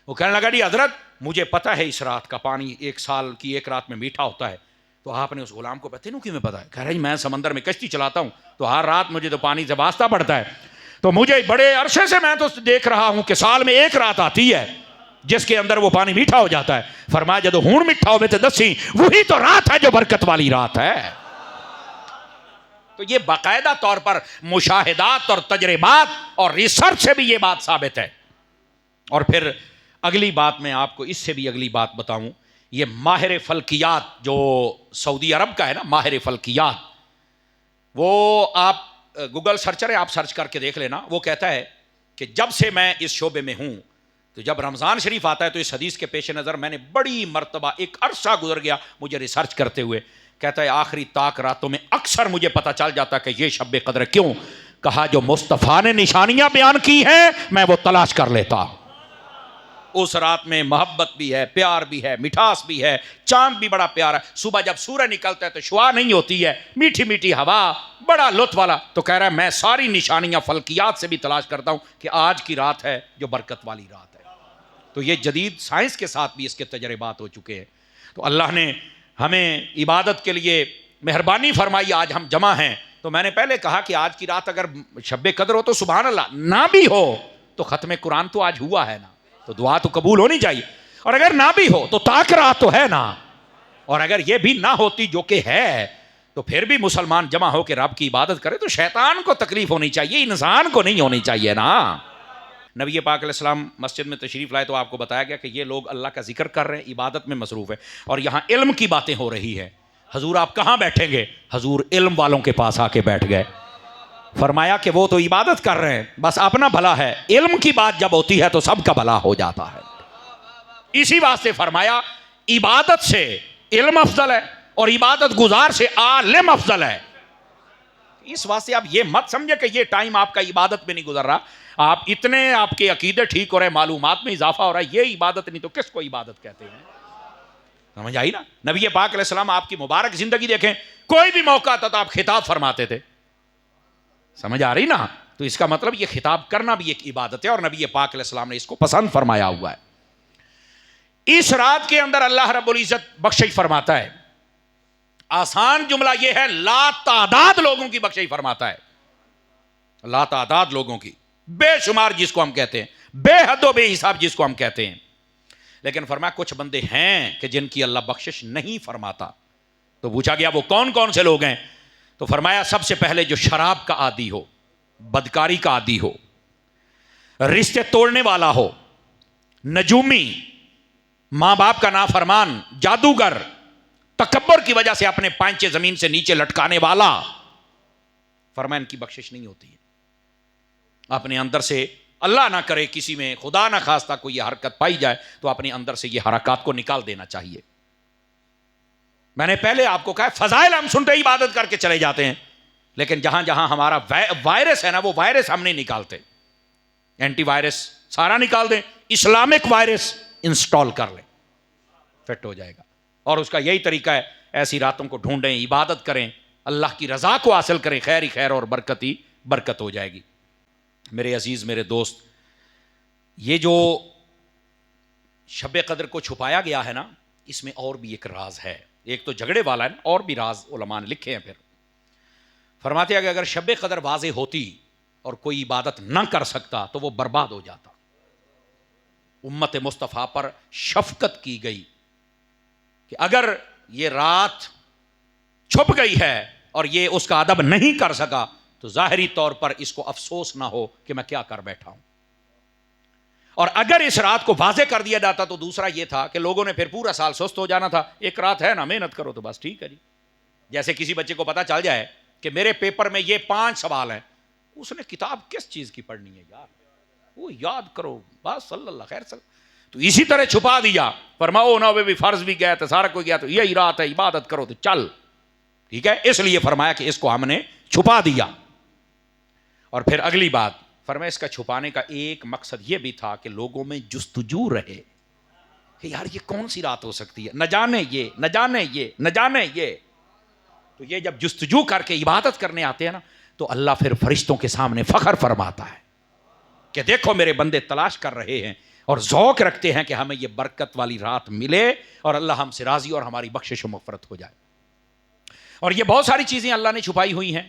وہ کہنے لگا جی حضرت مجھے پتہ ہے اس رات کا پانی ایک سال کی ایک رات میں میٹھا ہوتا ہے. تو آپ نے اس غلام کو پتہ نہیں کیوں پتا ہے, کہہ رہا جی میں سمندر میں کشتی چلاتا ہوں تو ہر رات مجھے تو پانی سے واسطہ پڑتا ہے, تو مجھے بڑے عرصے سے میں تو دیکھ رہا ہوں کہ سال میں ایک رات آتی ہے جس کے اندر وہ پانی میٹھا ہو جاتا ہے. فرمایا جدو ہون میٹھا ہوئے تو دسی وہی تو رات ہے جو برکت والی رات ہے. تو یہ باقاعدہ طور پر مشاہدات اور تجربات اور ریسرچ سے بھی یہ بات ثابت ہے. اور پھر اگلی بات میں آپ کو اس سے بھی اگلی بات بتاؤں, یہ ماہر فلکیات جو سعودی عرب کا ہے نا, ماہر فلکیات, وہ آپ گوگل سرچر ہے, آپ سرچ کر کے دیکھ لینا. وہ کہتا ہے کہ جب سے میں اس شعبے میں ہوں, تو جب رمضان شریف آتا ہے تو اس حدیث کے پیش نظر میں نے بڑی مرتبہ ایک عرصہ گزر گیا مجھے ریسرچ کرتے ہوئے. کہتا ہے آخری طاق راتوں میں اکثر مجھے پتہ چل جاتا کہ یہ شب قدر کیوں. کہا جو مصطفیٰ نے نشانیاں بیان کی ہیں میں وہ تلاش کر لیتا. اس رات میں محبت بھی ہے, پیار بھی ہے, مٹھاس بھی ہے, چاند بھی بڑا پیارا ہے. صبح جب سورج نکلتا ہے تو شعاع نہیں ہوتی ہے, میٹھی میٹھی ہوا, بڑا لطف والا. تو کہہ رہا ہے میں ساری نشانیاں فلکیات سے بھی تلاش کرتا ہوں کہ آج کی رات ہے جو برکت والی رات ہے. تو یہ جدید سائنس کے ساتھ بھی اس کے تجربات ہو چکے ہیں. تو اللہ نے ہمیں عبادت کے لیے مہربانی فرمائی, آج ہم جمع ہیں. تو میں نے پہلے کہا کہ آج کی رات اگر شب قدر ہو تو سبحان اللہ, نہ بھی ہو تو ختم قرآن تو آج ہوا ہے نا, تو دعا تو قبول ہونی چاہیے. اور اگر نہ بھی ہو تو طاق رات تو ہے نا. اور اگر یہ بھی نہ ہوتی جو کہ ہے, تو پھر بھی مسلمان جمع ہو کے رب کی عبادت کرے. تو شیطان کو تکلیف ہونی چاہیے, انسان کو نہیں ہونی چاہیے نا. نبی پاک علیہ السلام مسجد میں تشریف لائے تو آپ کو بتایا گیا کہ یہ لوگ اللہ کا ذکر کر رہے ہیں, عبادت میں مصروف ہے, اور یہاں علم کی باتیں ہو رہی ہے. حضور آپ کہاں بیٹھیں گے؟ حضور علم والوں کے پاس آ کے بیٹھ گئے. فرمایا کہ وہ تو عبادت کر رہے ہیں, بس اپنا بھلا ہے, علم کی بات جب ہوتی ہے تو سب کا بھلا ہو جاتا ہے. اسی واسطے فرمایا عبادت سے علم افضل ہے اور عبادت گزار سے عالم افضل ہے. اس واسطے آپ یہ مت سمجھے کہ یہ ٹائم آپ کا عبادت میں نہیں گزر رہا, آپ اتنے آپ کے عقیدے ٹھیک ہو رہے ہیں, معلومات میں اضافہ ہو رہا ہے, یہ عبادت نہیں تو کس کو عبادت کہتے ہیں؟ سمجھ آئی نا. نبی پاک علیہ السلام آپ کی مبارک زندگی دیکھیں, کوئی بھی موقع آتا تو آپ خطاب فرماتے تھے. سمجھ آ رہی نا. تو اس کا مطلب یہ خطاب کرنا بھی ایک عبادت ہے, اور نبی پاک علیہ السلام نے اس کو پسند فرمایا ہوا ہے. اس رات کے اندر اللہ رب العزت بخشش فرماتا ہے. آسان جملہ یہ ہے, لا تعداد لوگوں کی بخشش فرماتا ہے. لا تعداد لوگوں کی, بے شمار جس کو ہم کہتے ہیں, بے حد و بے حساب جس کو ہم کہتے ہیں. لیکن فرمایا کچھ بندے ہیں کہ جن کی اللہ بخشش نہیں فرماتا. تو پوچھا گیا وہ کون کون سے لوگ ہیں؟ تو فرمایا سب سے پہلے جو شراب کا عادی ہو, بدکاری کا عادی ہو, رشتے توڑنے والا ہو, نجومی, ماں باپ کا نافرمان, جادوگر, تکبر کی وجہ سے اپنے پائنچے زمین سے نیچے لٹکانے والا، فرمایا ان کی بخشش نہیں ہوتی ہے۔ اپنے اندر سے اللہ نہ کرے کسی میں خدا نہ خواستہ کوئی یہ حرکت پائی جائے تو اپنے اندر سے یہ حرکات کو نکال دینا چاہیے۔ میں نے پہلے آپ کو کہا فضائل ہم سنتے ہی عبادت کر کے چلے جاتے ہیں، لیکن جہاں جہاں ہمارا وائرس ہے نا، وہ وائرس ہم نہیں نکالتے۔ اینٹی وائرس سارا نکال دیں، اسلامک وائرس انسٹال کر لیں، فٹ ہو جائے گا۔ اور اس کا یہی طریقہ ہے، ایسی راتوں کو ڈھونڈیں، عبادت کریں، اللہ کی رضا کو حاصل کریں، خیر ہی خیر اور برکت ہی برکت ہو جائے گی۔ میرے عزیز، میرے دوست، یہ جو شب قدر کو چھپایا گیا ہے نا، اس میں اور بھی ایک راز ہے۔ ایک تو جھگڑے والا ہے، اور بھی راز علماء نے لکھے ہیں۔ پھر فرماتے ہیں کہ اگر شب قدر واضح ہوتی اور کوئی عبادت نہ کر سکتا تو وہ برباد ہو جاتا۔ امت مصطفیٰ پر شفقت کی گئی کہ اگر یہ رات چھپ گئی ہے اور یہ اس کا ادب نہیں کر سکا تو ظاہری طور پر اس کو افسوس نہ ہو کہ میں کیا کر بیٹھا ہوں، اور اگر اس رات کو واضح کر دیا جاتا تو دوسرا یہ تھا کہ لوگوں نے پھر پورا سال سست ہو جانا تھا۔ ایک رات ہے نا، محنت کرو تو بس ٹھیک ہے جی۔ جیسے کسی بچے کو پتا چل جائے کہ میرے پیپر میں یہ 5 سوال ہیں، اس نے کتاب کس چیز کی پڑھنی ہے یار، وہ یاد کرو بس، صلی اللہ خیر صلی۔ تو اسی طرح چھپا دیا، فرماؤ نہ بھی فرض بھی گیا تو سارا کوئی گیا، تو یہی رات ہے، عبادت کرو تو چل ٹھیک ہے۔ اس لیے فرمایا کہ اس کو ہم نے چھپا دیا۔ اور پھر اگلی بات فرمایا، اس کا چھپانے کا ایک مقصد یہ بھی تھا کہ لوگوں میں جستجو رہے کہ یار یہ کون سی رات ہو سکتی ہے، نہ جانے یہ، نہ جانے یہ، نہ جانے یہ۔ تو یہ جب جستجو کر کے عبادت کرنے آتے ہیں نا، تو اللہ پھر فرشتوں کے سامنے فخر فرماتا ہے کہ دیکھو میرے بندے تلاش کر رہے ہیں اور ذوق رکھتے ہیں کہ ہمیں یہ برکت والی رات ملے اور اللہ ہم سے راضی اور ہماری بخشش و مغفرت ہو جائے۔ اور یہ بہت ساری چیزیں اللہ نے چھپائی ہوئی ہیں۔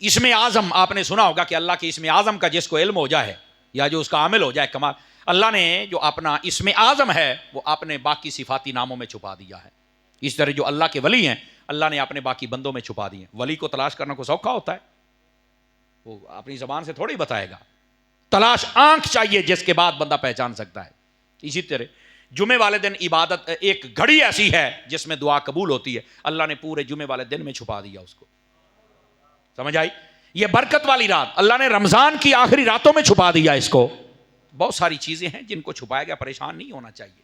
اسم اعظم آپ نے سنا ہوگا کہ اللہ کے اسم اعظم کا جس کو علم ہو جائے یا جو اس کا عامل ہو جائے کمال، اللہ نے جو اپنا اسم اعظم ہے وہ اپنے باقی صفاتی ناموں میں چھپا دیا ہے۔ اس طرح جو اللہ کے ولی ہیں اللہ نے اپنے باقی بندوں میں چھپا دیے ہیں۔ ولی کو تلاش کرنا کو سوکھا ہوتا ہے، وہ اپنی زبان سے تھوڑی بتائے گا، تلاش آنکھ چاہیے جس کے بعد بندہ پہچان سکتا ہے۔ اسی طرح جمعے والے دن عبادت ایک گھڑی ایسی ہے جس میں دعا قبول ہوتی ہے، اللہ نے پورے جمعے والے دن میں چھپا دیا اس کو، سمجھ آئی؟ یہ برکت والی رات اللہ نے رمضان کی آخری راتوں میں چھپا دیا اس کو۔ بہت ساری چیزیں ہیں جن کو چھپایا گیا، پریشان نہیں ہونا چاہیے۔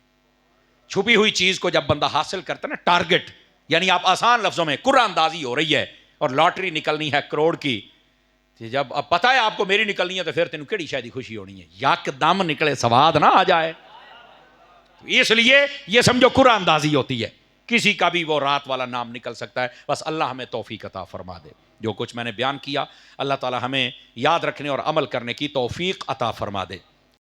چھپی ہوئی چیز کو جب بندہ حاصل کرتا ہے نا، ٹارگٹ، یعنی آپ آسان لفظوں میں قرآن اندازی ہو رہی ہے اور لاٹری نکلنی ہے کروڑ کی، جب اب پتہ ہے آپ کو میری نکلنی ہے تو پھر تینوں کیڑی شاید خوشی ہونی ہے، یک دم نکلے سواد نہ آ جائے۔ اس لیے یہ سمجھو قرآن اندازی ہوتی ہے، کسی کا بھی وہ رات والا نام نکل سکتا ہے۔ بس اللہ ہمیں توفیق عطا فرما دے۔ جو کچھ میں نے بیان کیا اللہ تعالی ہمیں یاد رکھنے اور عمل کرنے کی توفیق عطا فرما دے۔